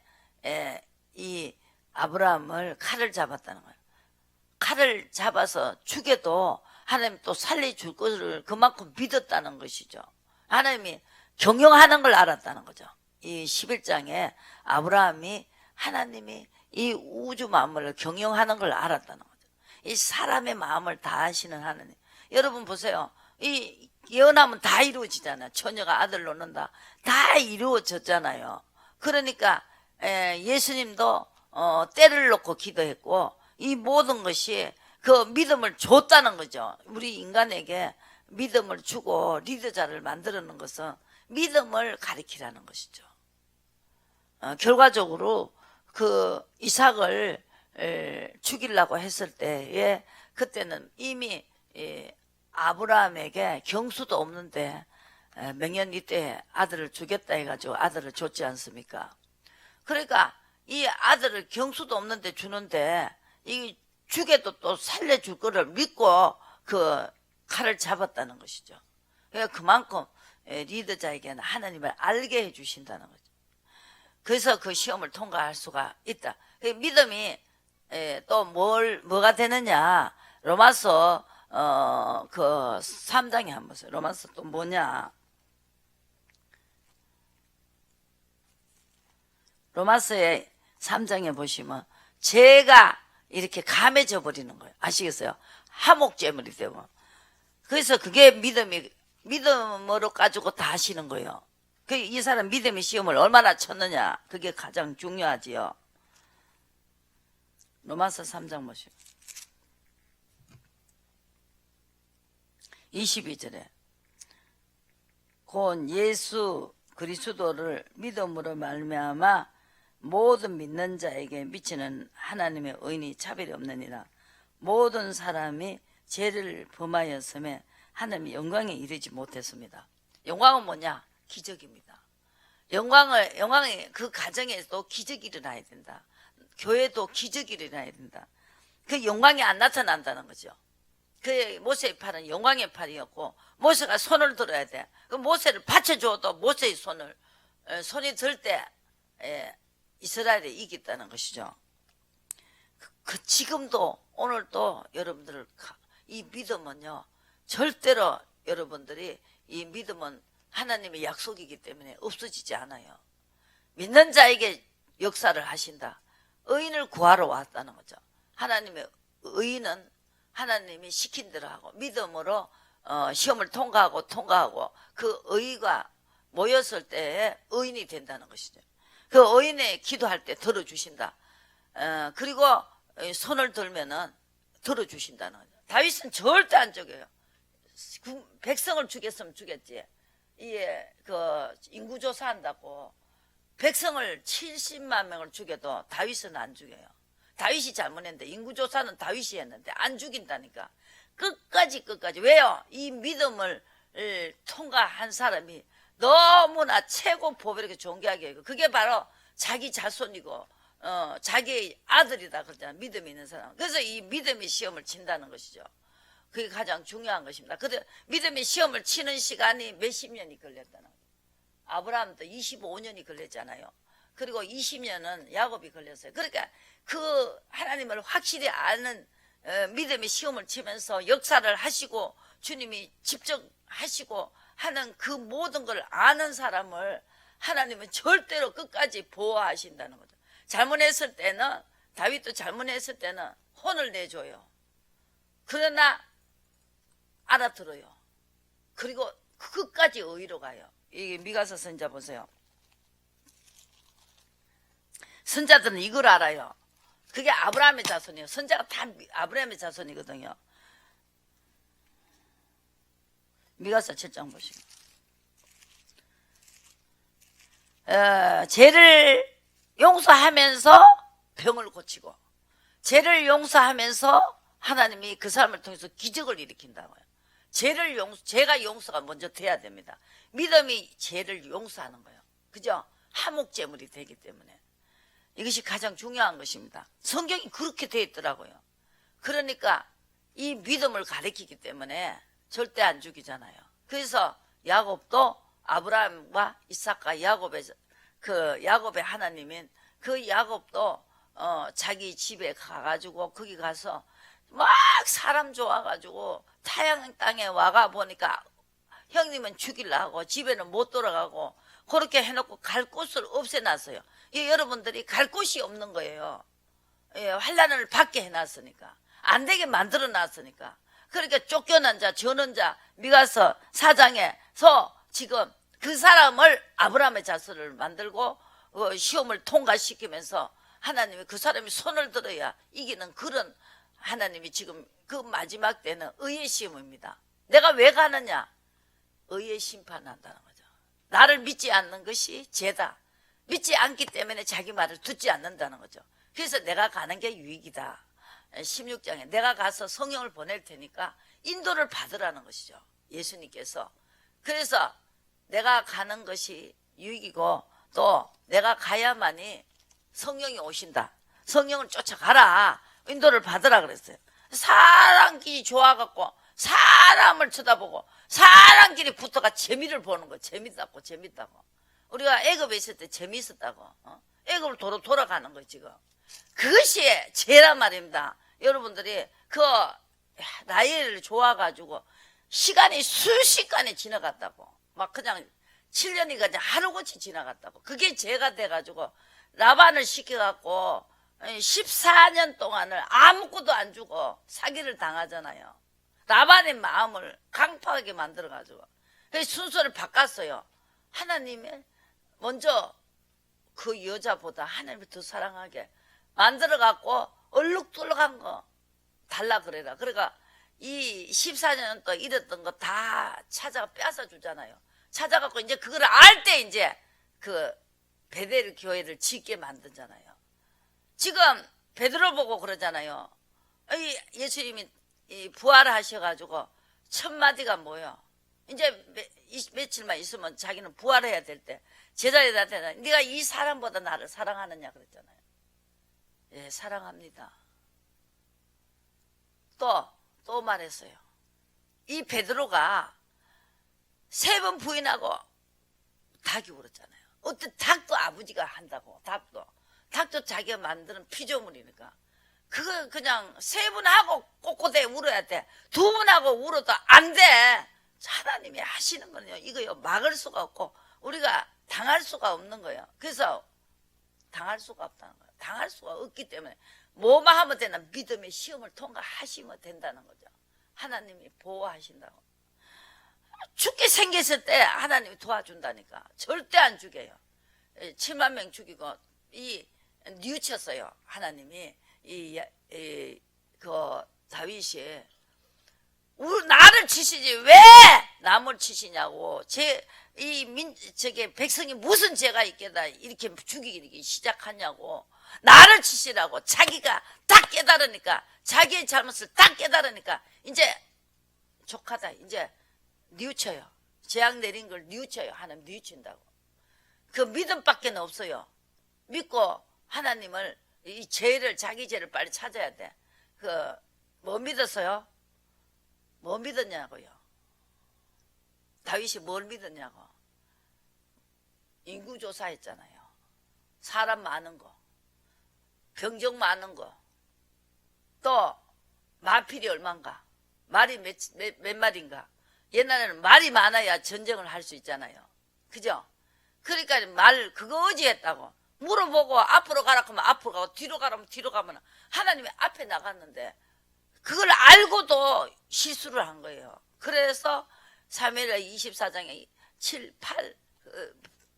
이 아브라함을 칼을 잡았다는 거예요. 칼을 잡아서 죽여도 하나님 또 살려줄 것을 그만큼 믿었다는 것이죠. 하나님이 경영하는 걸 알았다는 거죠. 이 11장에 아브라함이 하나님이 이 우주 만물을 경영하는 걸 알았다는 거죠. 이 사람의 마음을 다 아시는 하나님. 여러분 보세요. 이 예언하면 다 이루어지잖아요. 처녀가 아들 놓는다. 다 이루어졌잖아요. 그러니까 예수님도 때를 놓고 기도했고 이 모든 것이 그 믿음을 줬다는 거죠. 우리 인간에게 믿음을 주고 리더자를 만들어 놓은 것은 믿음을 가리키라는 것이죠. 결과적으로 그 이삭을 죽이려고 했을 때에 그때는 이미 아브라함에게 경수도 없는데 명년 이때 아들을 주겠다 해가지고 아들을 줬지 않습니까? 그러니까 이 아들을 경수도 없는데 주는데 이 죽여도 또 살려줄 거를 믿고 그 칼을 잡았다는 것이죠. 그러니까 그만큼 리더자에게는 하나님을 알게 해주신다는 거죠. 그래서 그 시험을 통과할 수가 있다. 믿음이 또 뭐가 되느냐. 로마서 그 3장에 한번 보세요. 로마서 또 뭐냐. 로마서의 3장에 보시면 죄가 이렇게 감해져 버리는 거예요. 아시겠어요? 하목제물이 되고. 그래서 그게 믿음으로 가지고 다 하시는 거예요. 이 사람 믿음의 시험을 얼마나 쳤느냐. 그게 가장 중요하지요. 로마서 3장 보시면 22절에 곧 예수 그리스도를 믿음으로 말미암아 모든 믿는 자에게 미치는 하나님의 의인이 차별이 없느니라. 모든 사람이 죄를 범하였음에 하나님의 영광에 이르지 못했습니다. 영광은 뭐냐? 기적입니다. 영광이 그 가정에도 기적이 일어나야 된다. 교회도 기적이 일어나야 된다. 그 영광이 안 나타난다는 거죠. 그 모세의 팔은 영광의 팔이었고 모세가 손을 들어야 돼. 그 모세를 받쳐줘도 모세의 손이 들 때 이스라엘이 이겼다는 것이죠. 지금도 오늘도 여러분들 이 믿음은요 절대로 여러분들이 이 믿음은 하나님의 약속이기 때문에 없어지지 않아요. 믿는 자에게 역사를 하신다. 의인을 구하러 왔다는 거죠. 하나님의 의인은 하나님이 시킨 대로 하고 믿음으로 시험을 통과하고 그 의가 모였을 때에 의인이 된다는 것이죠. 그 의인의 기도할 때 들어주신다. 그리고 손을 들면은 들어주신다는 거죠. 다윗은 절대 안 죽여요. 백성을 죽였으면 죽였지. 이게 그 인구조사한다고 백성을 70만 명을 죽여도 다윗은 안 죽여요. 다윗이 잘못했는데 인구조사는 다윗이 했는데 안 죽인다니까. 끝까지 왜요? 이 믿음을 통과한 사람이 너무나 최고 보배롭게 존귀하게 하고, 그게 바로 자기 자손이고 자기 아들이다 그러잖아, 믿음이 있는 사람. 그래서 이 믿음의 시험을 친다는 것이죠. 그게 가장 중요한 것입니다. 근데 믿음의 시험을 치는 시간이 몇십 년이 걸렸다는 거예요. 아브라함도 25년이 걸렸잖아요. 그리고 20년은 야곱이 걸렸어요. 그러니까 그 하나님을 확실히 아는 믿음의 시험을 치면서 역사를 하시고 주님이 직접 하시고 하는 그 모든 걸 아는 사람을 하나님은 절대로 끝까지 보호하신다는 거죠. 잘못했을 때는, 다윗도 잘못했을 때는 혼을 내줘요. 그러나 알아들어요. 그리고 끝까지 의로 가요. 이 미가서 선자 보세요. 선자들은 이걸 알아요. 그게 아브라함의 자손이에요. 선자가 다 아브라함의 자손이거든요. 미가서 7장 보시고, 죄를 용서하면서 병을 고치고, 죄를 용서하면서 하나님이 그 사람을 통해서 기적을 일으킨다고요. 죄가 용서가 먼저 돼야 됩니다. 믿음이 죄를 용서하는 거예요. 그죠? 화목제물이 되기 때문에 이것이 가장 중요한 것입니다. 성경이 그렇게 되어 있더라고요. 그러니까 이 믿음을 가리키기 때문에 절대 안 죽이잖아요. 그래서 야곱도 아브라함과 이삭과 야곱의 하나님인 그 야곱도 자기 집에 가가지고 거기 가서 막 사람 좋아가지고 타양 땅에 와가 보니까 형님은 죽이려고 집에는 못 돌아가고 그렇게 해놓고 갈 곳을 없애놨어요. 여러분들이 갈 곳이 없는 거예요. 환난을 받게 해놨으니까, 안 되게 만들어놨으니까. 그러니까 쫓겨난 자, 저는 자, 미가서 4장에서 지금 그 사람을 아브라함의 자손을 만들고 시험을 통과시키면서 하나님이 그 사람이 손을 들어야 이기는 그런, 하나님이 지금 그 마지막 때는 의의 시험입니다. 내가 왜 가느냐? 의의 심판한다는 거죠. 나를 믿지 않는 것이 죄다. 믿지 않기 때문에 자기 말을 듣지 않는다는 거죠. 그래서 내가 가는 게 유익이다. 16장에 내가 가서 성령을 보낼 테니까 인도를 받으라는 것이죠, 예수님께서. 그래서 내가 가는 것이 유익이고 또 내가 가야만이 성령이 오신다. 성령을 쫓아가라. 인도를 받으라 그랬어요. 사람끼리 좋아갖고 사람을 쳐다보고 사람끼리 붙어가 재미를 보는 거. 재밌다고. 우리가 애굽에 있을 때 재미있었다고. 애굽을 돌아가는 거 지금. 그것이 죄란 말입니다. 여러분들이 그 나이를 좋아가지고 시간이 순식간에 지나갔다고. 막 그냥 7년이 그냥 하루같이 지나갔다고. 그게 죄가 돼가지고 라반을 시켜갖고 14년 동안을 아무것도 안 주고 사기를 당하잖아요. 라반의 마음을 강팍하게 만들어가지고 순서를 바꿨어요. 하나님이 먼저 그 여자보다 하나님을 더 사랑하게 만들어갖고 얼룩덜룩한 거 달라 그래라. 그러니까 이 14년 동안 잃었던 거 다 찾아가 뺏어 주잖아요. 찾아갖고 이제 그걸 알 때 이제 그 베델 교회를 짓게 만들잖아요. 지금 베드로 보고 그러잖아요. 예수님이 부활하셔가지고 첫 마디가 뭐예요? 이제 며칠만 있으면 자기는 부활해야 될 때 제자들한테 네가 이 사람보다 나를 사랑하느냐 그랬잖아요. 예, 사랑합니다. 또 말했어요. 이 베드로가 3번 부인하고 닭이 울었잖아요. 어떤 닭도 아버지가 한다고. 닭도 자기가 만드는 피조물이니까 그거 그냥 3번 하고 꼿꼿해 울어야 돼. 2번 하고 울어도 안 돼. 하나님이 하시는 거는요, 이거요 막을 수가 없고 우리가 당할 수가 없는 거예요. 그래서 당할 수가 없다는 거예요. 당할 수가 없기 때문에 뭐만 하면 되나 믿음의 시험을 통과하시면 된다는 거죠. 하나님이 보호하신다고. 죽게 생겼을 때 하나님이 도와준다니까. 절대 안 죽여요. 7만 명 죽이고 뉘우쳤어요. 하나님이 그 다윗이 나를 치시지 왜 남을 치시냐고. 저게 백성이 무슨 죄가 있겠다 이렇게 죽이기 시작하냐고. 나를 치시라고. 자기가 딱 깨달으니까, 자기의 잘못을 딱 깨달으니까 이제 족하다. 이제 뉘우쳐요. 재앙 내린 걸 뉘우쳐요. 하나님 뉘우친다고. 그 믿음밖에 없어요. 믿고 하나님을 이 죄를 자기 죄를 빨리 찾아야 돼. 그 뭐 믿었어요? 뭐 믿었냐고요? 다윗이 뭘 믿었냐고? 인구조사했잖아요. 사람 많은 거, 병정 많은 거, 또 마필이 얼만가, 말이 몇 마리인가. 옛날에는 말이 많아야 전쟁을 할 수 있잖아요. 그죠? 그러니까 말 그거 의지했다고. 물어보고 앞으로 가라 하면 앞으로 가고 뒤로 가라면 뒤로 가면 하나님이 앞에 나갔는데 그걸 알고도 실수를 한 거예요. 그래서 사무엘하 24장에 7, 8,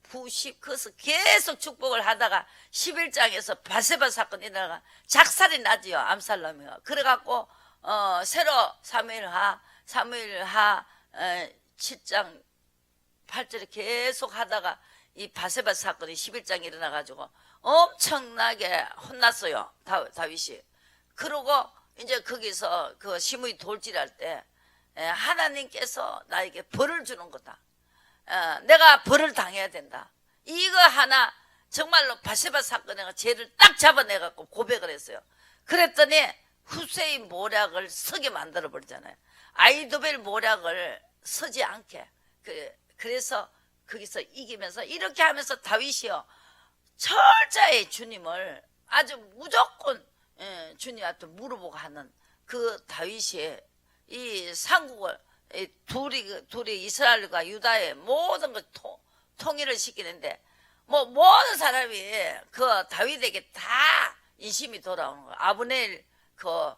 9, 10 그래서 계속 축복을 하다가 11장에서 바세바 사건이 일어나가 작살이 나지요. 암살람이요. 그래갖고 새로 사무엘하 7장 8절에 계속 하다가 이 바세바 사건이 11장에 일어나가지고 엄청나게 혼났어요. 다윗이. 그러고 이제 거기서 그 시므이 돌질할 때 하나님께서 나에게 벌을 주는 거다. 내가 벌을 당해야 된다. 이거 하나 정말로 바세바 사건에 죄를 딱 잡아내갖고 고백을 했어요. 그랬더니 후세의 모략을 서게 만들어 버리잖아요. 아이도벨 모략을 서지 않게. 그래서 거기서 이기면서 이렇게 하면서 다윗이요 철저히 주님을 아주 무조건 주님한테 물어보고 하는 그 다윗이 이 삼국을 둘이 이스라엘과 유다의 모든 걸 통일을 시키는데 뭐 모든 사람이 그 다윗에게 다 인심이 돌아오는 거예요. 아브넬 그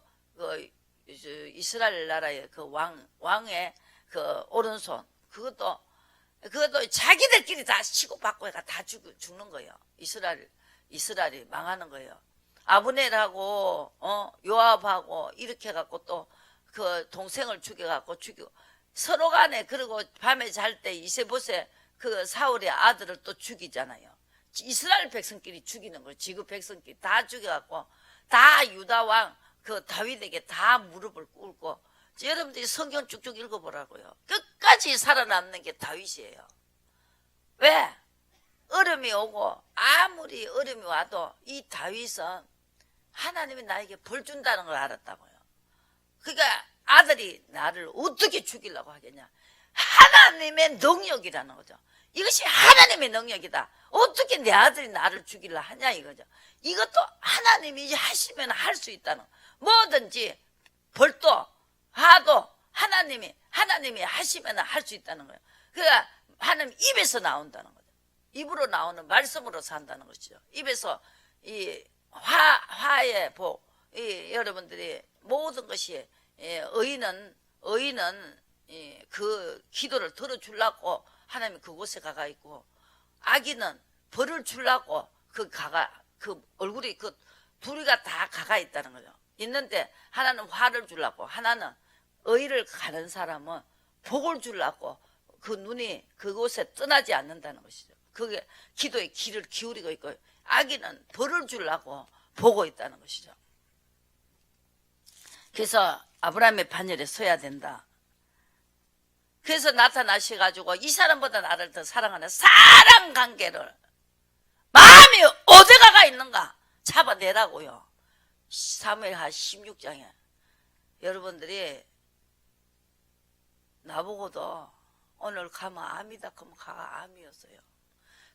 이스라엘 나라의 그 왕의 그 오른손 그것도 자기들끼리 다 치고받고 해가 다 죽는 거예요. 이스라엘이 망하는 거예요. 아브넬하고 요압하고 이렇게 해갖고 또 그 동생을 죽이고 서로 간에 그리고 밤에 잘 때 이세보세 그 사울의 아들을 또 죽이잖아요. 이스라엘 백성끼리 죽이는 거예요. 지구 백성끼리 다 죽여갖고 다 유다 왕 그 다윗에게 다 무릎을 꿇고 여러분들이 성경 쭉쭉 읽어보라고요. 끝까지 살아남는 게 다윗이에요. 왜? 어려움이 오고 아무리 어려움이 와도 이 다윗은 하나님이 나에게 벌 준다는 걸 알았다고요. 그러니까 아들이 나를 어떻게 죽이려고 하겠냐. 하나님의 능력이라는 거죠. 이것이 하나님의 능력이다. 어떻게 내 아들이 나를 죽이려 하냐 이거죠. 이것도 하나님이 하시면 할 수 있다는 거. 뭐든지 벌도 하도 하나님이 하시면 할 수 있다는 거예요. 그러니까 하나님 입에서 나온다는 거죠. 입으로 나오는 말씀으로 산다는 것이죠. 입에서 이 화의 복, 여러분들이 모든 것이 의인은 그 기도를 들어주려고 하나님이 그곳에 가가 있고 악인은 벌을 주려고 그 얼굴이 그 둘이가 다 가가 있다는 거죠. 있는데 하나는 화를 주려고 하나는 의를 가는 사람은 복을 주려고 그 눈이 그곳에 떠나지 않는다는 것이죠. 그게 기도의 귀를 기울이고 있고 악인은 벌을 주려고 보고 있다는 것이죠. 그래서 아브라함의 반열에 서야 된다. 그래서 나타나셔가지고 이 사람보다 나를 더 사랑하는 사랑관계를 마음이 어디가 있는가 잡아내라고요. 사무엘하 16장에 여러분들이 나보고도 오늘 가면 암이다 그러면 가가 암이었어요.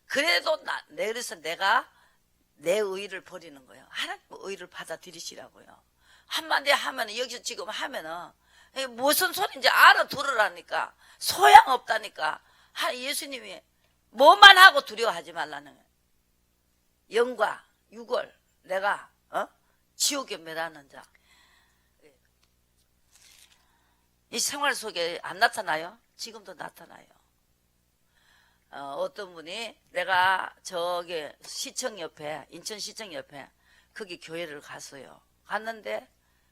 그래도 그래서 내가 내 의의를 버리는 거예요. 하나님 의의를 받아들이시라고요. 한마디 하면 여기서 지금 하면은 무슨 소리인지 알아들으라니까 소양없다니까. 예수님이 뭐만 하고 두려워하지 말라는 거예요. 영과 육을 내가 지옥에 멸하는 자. 이 생활 속에 안 나타나요? 지금도 나타나요. 어떤 분이 내가 저기 시청 옆에 인천시청 옆에 거기 교회를 갔어요. 갔는데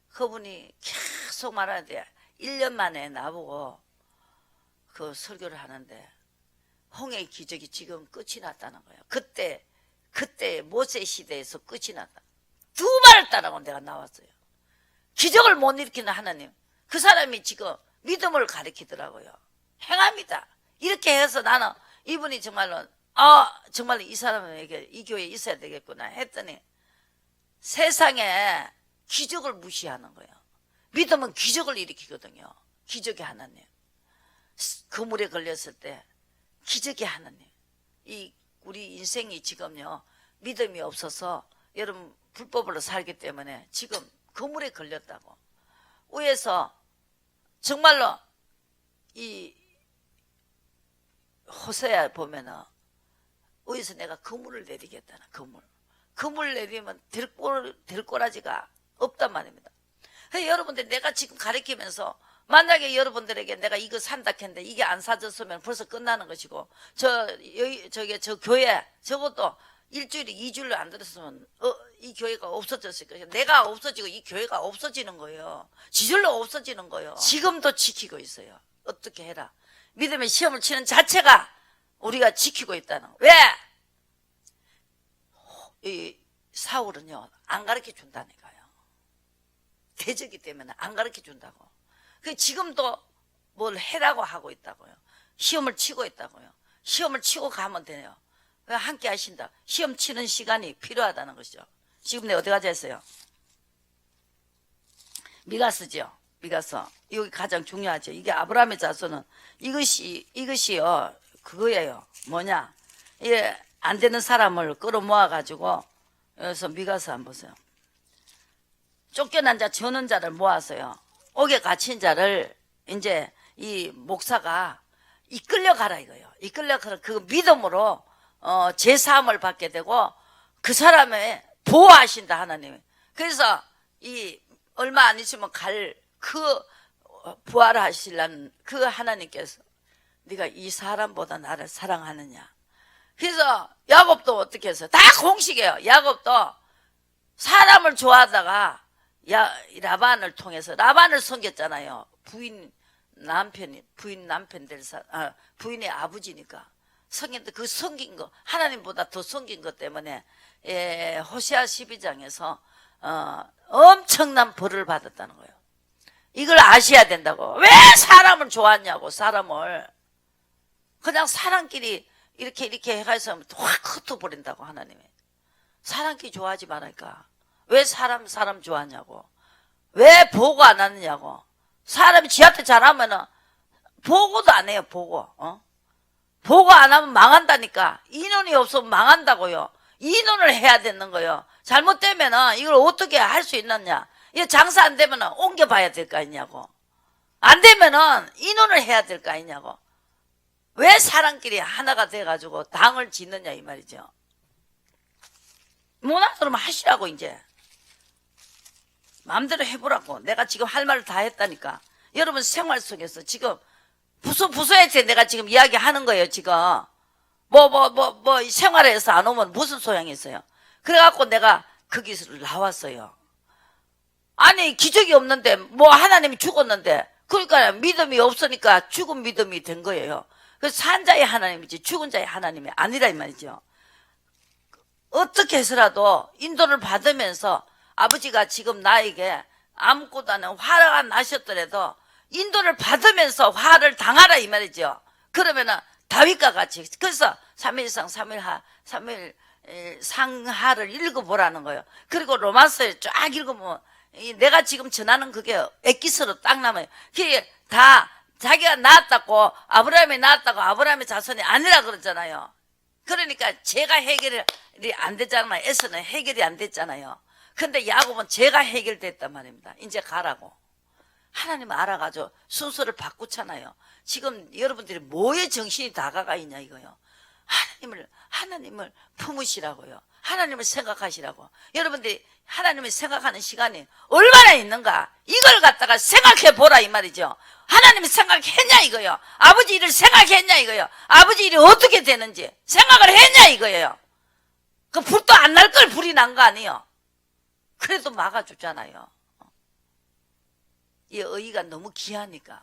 그분이 계속 말하는데 1년 만에 나보고 그 설교를 하는데 홍해의 기적이 지금 끝이 났다는 거예요. 그때 모세 시대에서 끝이 났다. 두 말을 따라고 내가 나왔어요. 기적을 못 일으키는 하나님. 그 사람이 지금 믿음을 가리키더라고요. 행합니다. 이렇게 해서 나는 이분이 정말로 정말 이 사람에게 이 교회에 있어야 되겠구나 했더니 세상에 기적을 무시하는 거예요. 믿음은 기적을 일으키거든요. 기적의 하나님. 그물에 걸렸을 때 기적의 하나님. 우리 인생이 지금요 믿음이 없어서 여러분 불법으로 살기 때문에 지금 그물에 걸렸다고. 위에서 정말로 이 호세아 보면은 위에서 내가 그물을 내리겠다는 그물 내리면 될 꼬라지가 없단 말입니다. 여러분들 내가 지금 가르치면서 만약에 여러분들에게 내가 이거 산다 했는데 이게 안 사졌으면 벌써 끝나는 것이고 저 교회 적어도 일주일에 2주일로 안 들었으면 이 교회가 없어졌을 거예요. 내가 없어지고 이 교회가 없어지는 거예요. 지절로 없어지는 거예요. 지금도 지키고 있어요. 어떻게 해라. 믿음의 시험을 치는 자체가 우리가 지키고 있다는 거. 왜? 이 사울은요 안 가르쳐 준다니까요. 대적이 때문에 안 가르쳐 준다고. 지금도 뭘 해라고 하고 있다고요. 시험을 치고 있다고요. 시험을 치고 가면 돼요. 왜 함께 하신다. 시험 치는 시간이 필요하다는 것이죠. 지금 내가 어디 가자 했어요? 미가스죠. 미가서. 이게 가장 중요하죠. 이게 아브라함의 자손은 이것이요 그거예요. 뭐냐? 이게 안 되는 사람을 끌어모아 가지고 여기서 미가서 한번 보세요. 쫓겨난 자, 저는 자를 모아서요. 옥에 갇힌 자를 이제 이 목사가 이끌려 가라 이거예요. 이끌려 가라. 그 믿음으로 제사함을 받게 되고 그 사람의 보호하신다 하나님이. 그래서 이 얼마 안 있으면 갈 그 부활하시려는 그 하나님께서 네가 이 사람보다 나를 사랑하느냐. 그래서 야곱도 어떻게 했어요? 다 공식이에요. 야곱도 사람을 좋아하다가 라반을 통해서 라반을 섬겼잖아요. 부인의 아버지니까 섬겼는데 그 섬긴 거 하나님보다 더 섬긴 것 때문에 호세아 12장에서 엄청난 벌을 받았다는 거예요. 이걸 아셔야 된다고. 왜 사람을 좋아하냐고. 사람을 그냥 사람끼리 이렇게 해가지고 확 흩어버린다고. 하나님이 사람끼리 좋아하지 말라니까. 왜 사람 좋아하냐고. 왜 보고 안 하느냐고. 사람이 지한테 잘하면은 보고도 안 해요. 보고 안 하면 망한다니까. 인원이 없으면 망한다고요. 인원을 해야 되는 거예요. 잘못되면은 이걸 어떻게 할 수 있느냐. 이거 장사 안 되면은 옮겨봐야 될 거 아니냐고. 안 되면은 인원을 해야 될 거 아니냐고. 왜 사람끼리 하나가 돼가지고 당을 짓느냐 이 말이죠. 뭐나 그러면 하시라고. 이제 마음대로 해보라고. 내가 지금 할 말을 다 했다니까. 여러분 생활 속에서 지금 부서에서 내가 지금 이야기하는 거예요. 지금 생활에서 안 오면 무슨 소용이 있어요. 그래갖고 내가 거기서 나왔어요. 아니 기적이 없는데 하나님이 죽었는데 그러니까 믿음이 없으니까 죽은 믿음이 된 거예요. 그래서 산 자의 하나님이지 죽은 자의 하나님이 아니라 이 말이죠. 어떻게 해서라도 인도를 받으면서 아버지가 지금 나에게 아무것도 안 하고 화가 나셨더라도 인도를 받으면서 화를 당하라 이 말이죠. 그러면은 다윗과 같이. 그래서 3일상 3일 상하를 읽어보라는 거예요. 그리고 로마서에 쫙 읽어보면 내가 지금 전하는 그게 엑기스로 딱 남아요. 그게 다 자기가 낳았다고 아브라함이 낳았다고 아브라함의 자손이 아니라 그러잖아요. 그러니까 죄가 해결이 안 됐잖아요. 에서는 해결이 안 됐잖아요. 근데 야곱은 죄가 해결됐단 말입니다. 이제 가라고. 하나님 알아가지고 순서를 바꾸잖아요. 지금 여러분들이 뭐에 정신이 다 가가 있냐 이거요. 하나님을 품으시라고요. 하나님을 생각하시라고. 여러분들이 하나님을 생각하는 시간이 얼마나 있는가 이걸 갖다가 생각해 보라 이 말이죠. 하나님이 생각했냐 이거요. 아버지 일을 생각했냐 이거요. 아버지 일이 어떻게 되는지 생각을 했냐 이거예요. 그 불도 안 날 걸 불이 난 거 아니에요. 그래도 막아주잖아요. 이 의의가 너무 귀하니까.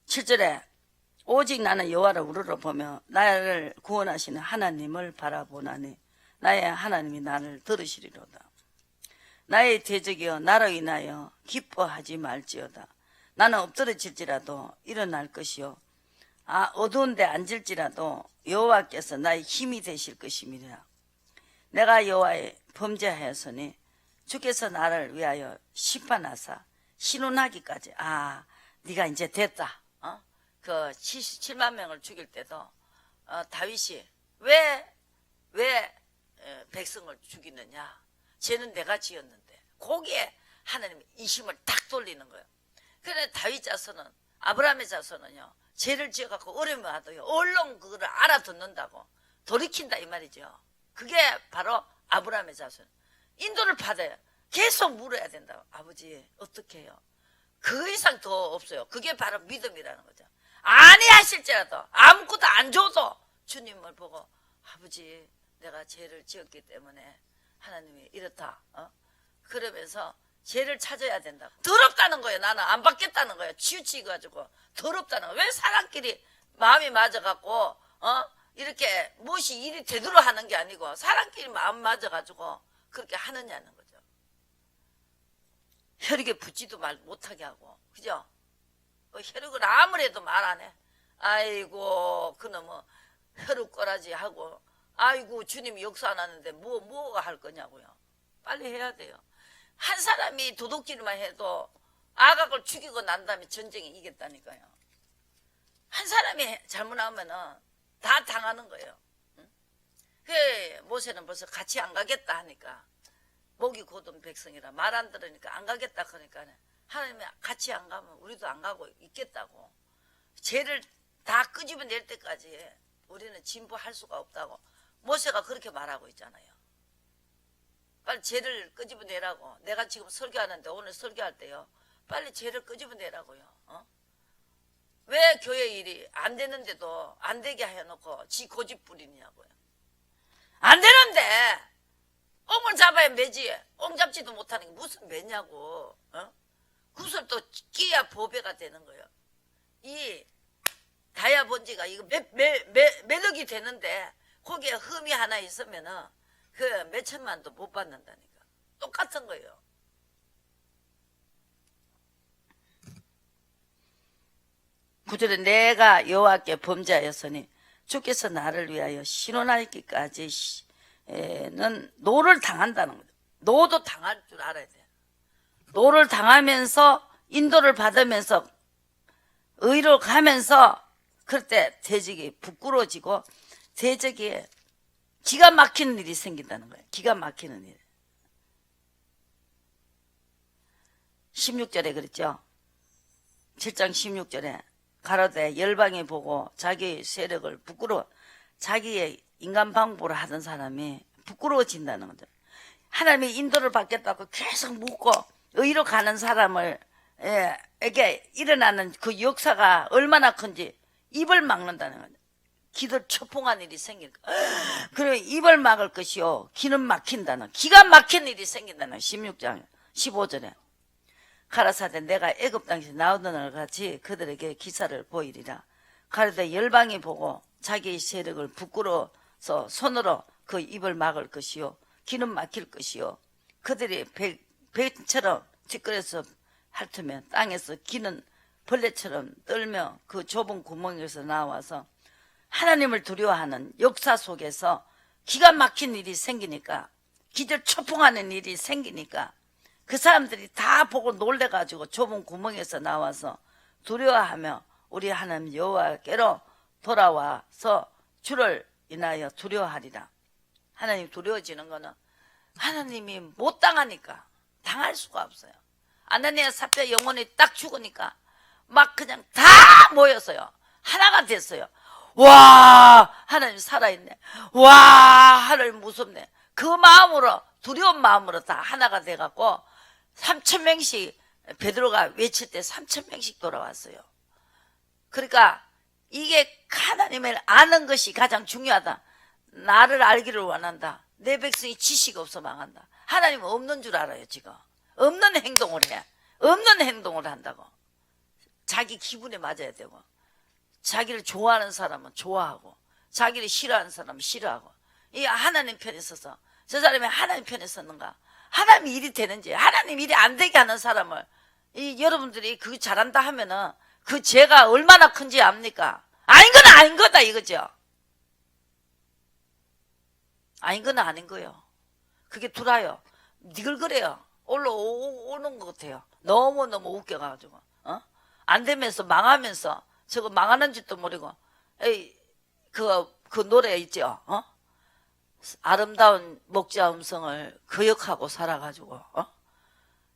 7절에 오직 나는 여호와를 우러러보며 나를 구원하시는 하나님을 바라보나니 나의 하나님이 나를 들으시리로다. 나의 대적이여 나로 인하여 기뻐하지 말지어다. 나는 엎드러질지라도 일어날 것이요 어두운데 앉을지라도 여호와께서 나의 힘이 되실 것임이라. 내가 여호와의 범죄하였으니 주께서 나를 위하여 심판하사 신혼하기까지. 네가 이제 됐다. 그 77만 명을 죽일 때도 다윗이 왜 백성을 죽이느냐? 죄는 내가 지었는데. 거기에 하나님이 이심을 탁 돌리는 거예요. 그래 다윗 자손은, 아브라함의 자손은요, 죄를 지어갖고 어려움이 와도요 얼른 그거를 알아듣는다고 돌이킨다 이 말이죠. 그게 바로 아브라함의 자손. 인도를 받아요. 계속 물어야 된다고. 아버지 어떻게 해요? 그 이상 더 없어요. 그게 바로 믿음이라는 거죠. 아니하실지라도 아무것도 안 줘도 주님을 보고, 아버지 내가 죄를 지었기 때문에 하나님이 이렇다. 그러면서 죄를 찾아야 된다. 더럽다는 거예요. 나는 안 받겠다는 거예요. 치우치가지고 더럽다는 거예요. 왜 사람끼리 마음이 맞아갖고 이렇게 무엇이 일이 되도록 하는 게 아니고 사람끼리 마음 맞아가지고 그렇게 하느냐는 거죠. 혈육에 붙지도 말 못하게 하고, 그죠? 혈육을 아무래도 말 안 해. 아이고 그놈은 혈육 꼬라지 하고, 아이고 주님이 역사 안 하는데 뭐가 할 거냐고요. 빨리 해야 돼요. 한 사람이 도둑질만 해도 아각을 죽이고 난 다음에 전쟁에 이겼다니까요. 한 사람이 잘못하면은 다 당하는 거예요. 그 모세는 벌써 같이 안 가겠다 하니까, 목이 곧은 백성이라 말 안 들으니까 안 가겠다 그러니까 하나님이 같이 안 가면 우리도 안 가고 있겠다고. 죄를 다 끄집어낼 때까지 우리는 진보할 수가 없다고 모세가 그렇게 말하고 있잖아요. 빨리 죄를 끄집어내라고. 내가 지금 설교하는데 오늘 설교할 때요, 빨리 죄를 끄집어내라고요. 왜 교회 일이 안 되는데도 안 되게 해놓고 지 고집 부리냐고요. 안 되는데 옹을 잡아야 매지. 옹 잡지도 못하는 게 무슨 매냐고. 굿을 또 끼야 보배가 되는 거예요. 이 다이아본지가 이거 매력이 되는데 거기에 흠이 하나 있으면은 그 몇천만도 못 받는다니까. 똑같은 거예요. 구절에 내가 여호와께 범죄하였으니 주께서 나를 위하여 신원하기까지는 노를 당한다는 거죠. 노도 당할 줄 알아야 돼요. 노를 당하면서 인도를 받으면서 의로 가면서 그럴 때 대적이 부끄러워지고 대적이 기가 막히는 일이 생긴다는 거예요. 기가 막히는 일. 16절에 그랬죠. 7장 16절에 가로되 열방이 보고 자기의 세력을 자기의 인간 방법으로 하던 사람이 부끄러워진다는 거죠. 하나님이 인도를 받겠다고 계속 묻고 의로 가는 사람을 에게 일어나는 그 역사가 얼마나 큰지 입을 막는다는 거죠. 기도 초풍한 일이 생길까. 그리고 입을 막을 것이요 기는 막힌다는, 기가 막힌 일이 생긴다는 16장 15절에 가라사대 내가 애굽 땅에서 나오던 같이 그들에게 기사를 보이리라. 가로되 열방이 보고 자기의 세력을 부끄러워서 손으로 그 입을 막을 것이요 기는 막힐 것이요 그들이 백처럼 뒷걸에서 핥으면 땅에서 기는 벌레처럼 떨며 그 좁은 구멍에서 나와서 하나님을 두려워하는 역사 속에서 기가 막힌 일이 생기니까, 기절 초풍하는 일이 생기니까 그 사람들이 다 보고 놀래가지고 좁은 구멍에서 나와서 두려워하며 우리 하나님 여호와께로 돌아와서 주를 인하여 두려워하리라. 하나님 두려워지는 거는 하나님이 못 당하니까 당할 수가 없어요. 아나니아 삽비아 영혼이 딱 죽으니까 막 그냥 다 모였어요. 하나가 됐어요. 와 하나님 살아있네. 와 하나님 무섭네. 그 마음으로, 두려운 마음으로 다 하나가 돼갖고 3,000명씩 베드로가 외칠 때 3,000명씩 돌아왔어요. 그러니까 이게 하나님을 아는 것이 가장 중요하다. 나를 알기를 원한다. 내 백성이 지식 없어 망한다. 하나님은 없는 줄 알아요. 지금 없는 행동을 해. 없는 행동을 한다고. 자기 기분에 맞아야 되고, 자기를 좋아하는 사람은 좋아하고, 자기를 싫어하는 사람은 싫어하고. 이 하나님 편에 서서, 저 사람이 하나님 편에 섰는가? 하나님 일이 되는지, 하나님 일이 안 되게 하는 사람을 여러분들이 그 잘한다 하면은 그 죄가 얼마나 큰지 압니까? 아닌 건 아닌 거다 이거죠. 아닌 건 아닌 거요. 그게 두라요. 니글거려요. 올라오는 것 같아요. 너무너무 웃겨가지고 안 되면서 망하면서 저거 망하는 짓도 모르고 그 노래 있죠. 아름다운 목자 음성을 거역하고 살아가지고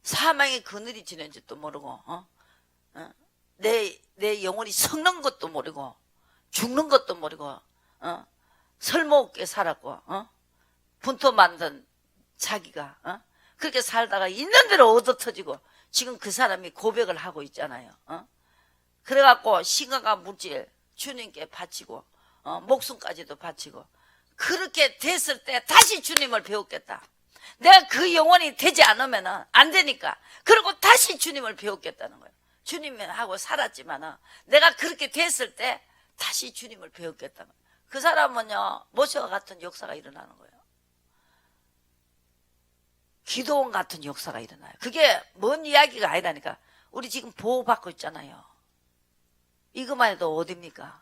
사망의 그늘이 지는 짓도 모르고 내 영혼이 썩는 것도 모르고 죽는 것도 모르고 설모없게 살았고 분토 만든 자기가 그렇게 살다가 있는 대로 얻어터지고 지금 그 사람이 고백을 하고 있잖아요. 그래갖고 신강과 물질 주님께 바치고 목숨까지도 바치고 그렇게 됐을 때 다시 주님을 배웠겠다. 내가 그 영혼이 되지 않으면 안 되니까 그리고 다시 주님을 배웠겠다는 거예요. 주님하고 살았지만 내가 그렇게 됐을 때 다시 주님을 배웠겠다는 거예요. 그 사람은요 모세와 같은 역사가 일어나는 거예요. 기도원 같은 역사가 일어나요. 그게 뭔 이야기가 아니라니까. 우리 지금 보호받고 있잖아요. 이것만 해도 어딥니까?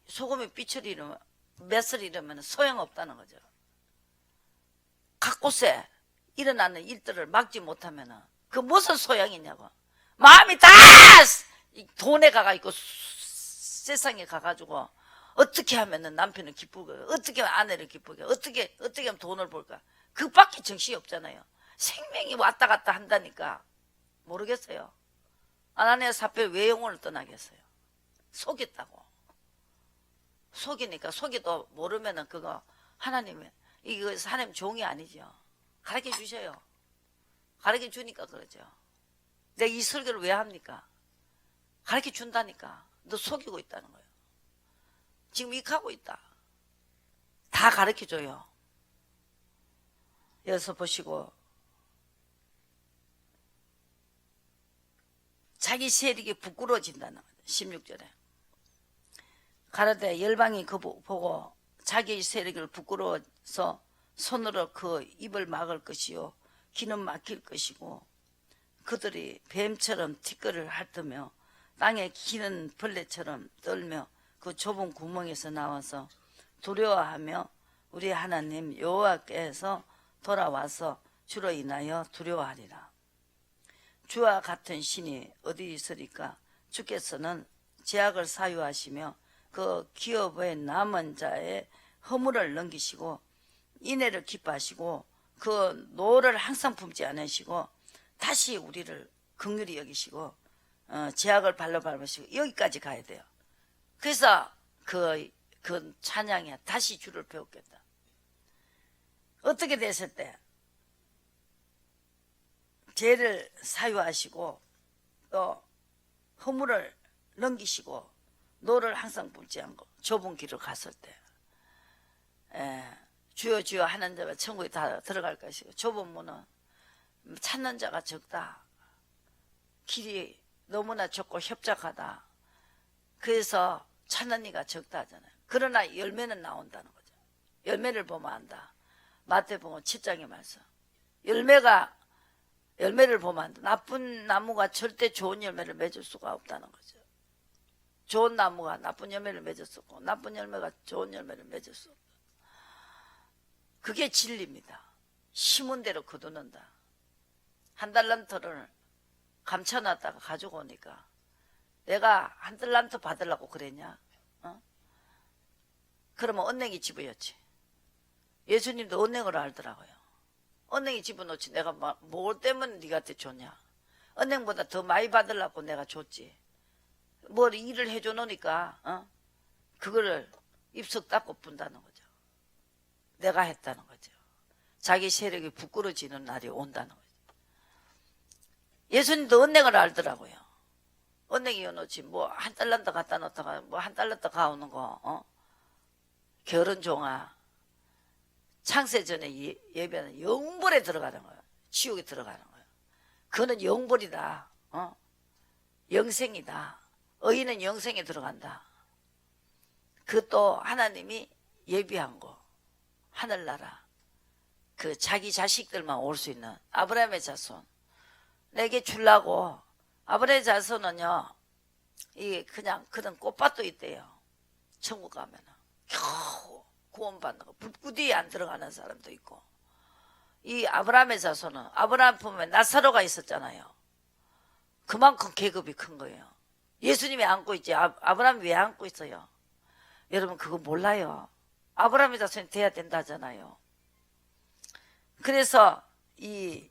소금에 빛을 잃으면 맷을 잃으면 소용없다는 거죠. 각 곳에 일어나는 일들을 막지 못하면 그 무슨 소용이 있냐고. 마음이 다 돈에 가가 있고 세상에 가가지고 어떻게 하면 남편을 기쁘게, 어떻게 하면 아내를 기쁘게, 어떻게 하면 돈을 벌까. 그밖에 정신이 없잖아요. 생명이 왔다 갔다 한다니까 모르겠어요. 아나니아 삽비라 왜 영혼을 떠나겠어요? 속였다고. 속이니까 속이도 모르면은 그거 하나님의 이거 하나님 종이 아니죠. 가르쳐 주셔요. 가르쳐 주니까 그러죠. 내가 이 설교를 왜 합니까? 가르쳐 준다니까. 너 속이고 있다는 거예요. 지금 익하고 있다. 다 가르쳐 줘요. 여기서 보시고 자기 세력이 부끄러워진다는 거예요. 16절에 가라데 열방이 그 보고 자기 세력을 부끄러워서 손으로 그 입을 막을 것이요 귀는 막힐 것이고 그들이 뱀처럼 티끌을 핥으며 땅에 기는 벌레처럼 떨며 그 좁은 구멍에서 나와서 두려워하며 우리 하나님 여호와께서 돌아와서 주로 인하여 두려워하리라. 주와 같은 신이 어디 있으리까? 주께서는 제약을 사유하시며 그 기업의 남은 자의 허물을 넘기시고 인애를 기뻐하시고 그 노를 항상 품지 않으시고 다시 우리를 긍휼히 여기시고 제약을 발로 밟으시고 여기까지 가야 돼요. 그래서 그 찬양에 다시 주를 배웠겠다. 어떻게 됐을 때 죄를 사유하시고 또 허물을 넘기시고 노를 항상 품지 않고 좁은 길을 갔을 때 주여 주여 하는 자가 천국에 다 들어갈 것이고 좁은 문은 찾는 자가 적다. 길이 너무나 좁고 협착하다. 그래서 찾는 이가 적다 하잖아요. 그러나 열매는 나온다는 거죠. 열매를 보면 안다. 마태복음 7장의 말씀. 열매를 보면 안다. 나쁜 나무가 절대 좋은 열매를 맺을 수가 없다는 거죠. 좋은 나무가 나쁜 열매를 맺을 수 없고 나쁜 열매가 좋은 열매를 맺을 수 없다. 그게 진리입니다. 심은 대로 거두는다. 한 달란트를 감춰놨다가 가지고 오니까 내가 한 달란트 받으려고 그랬냐? 그러면 언냉이 집어였지. 예수님도 언냉을 알더라고요. 언냉이 집어넣지 내가 뭘 때문에 네가한테 줬냐? 언냉보다 더 많이 받으려고 내가 줬지. 뭘 일을 해줘 놓으니까 그거를 입석 닦고 분다는 거죠. 내가 했다는 거죠. 자기 세력이 부끄러지는 날이 온다는 거죠. 예수님도 언냉을 알더라고요. 언냉이 여놓지 뭐 한 달란트 갖다 놓다가 뭐 한 달란트 가오는 거 결혼 종아 창세 전에 예배는 영벌에 들어가는 거예요. 지옥에 들어가는 거예요. 그거는 영벌이다. 영생이다. 의인은 영생에 들어간다. 그것도 하나님이 예비한 거 하늘나라 그 자기 자식들만 올 수 있는 아브라함의 자손 내게 주려고. 아브라함의 자손은요 이 그냥 그런 꽃밭도 있대요. 천국 가면은 겨우 구원받는 거 불구디에 안 들어가는 사람도 있고. 이 아브라함의 자손은 아브라함 품에 나사로가 있었잖아요. 그만큼 계급이 큰 거예요. 예수님이 안고 있지 아브라함이 왜 안고 있어요? 여러분 그거 몰라요. 아브라함의 자손이 돼야 된다잖아요. 그래서 이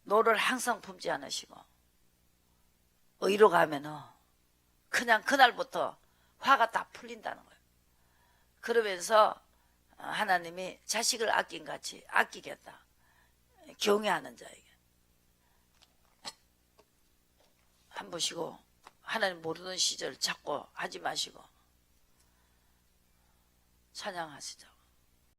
노를 항상 품지 않으시고 의로 가면은 그냥 그날부터 화가 다 풀린다는 거예요. 그러면서 하나님이 자식을 아낀 같이 아끼겠다. 경외하는 자에게. 한 보시고 하나님 모르는 시절 찾고 하지 마시고 찬양하시죠.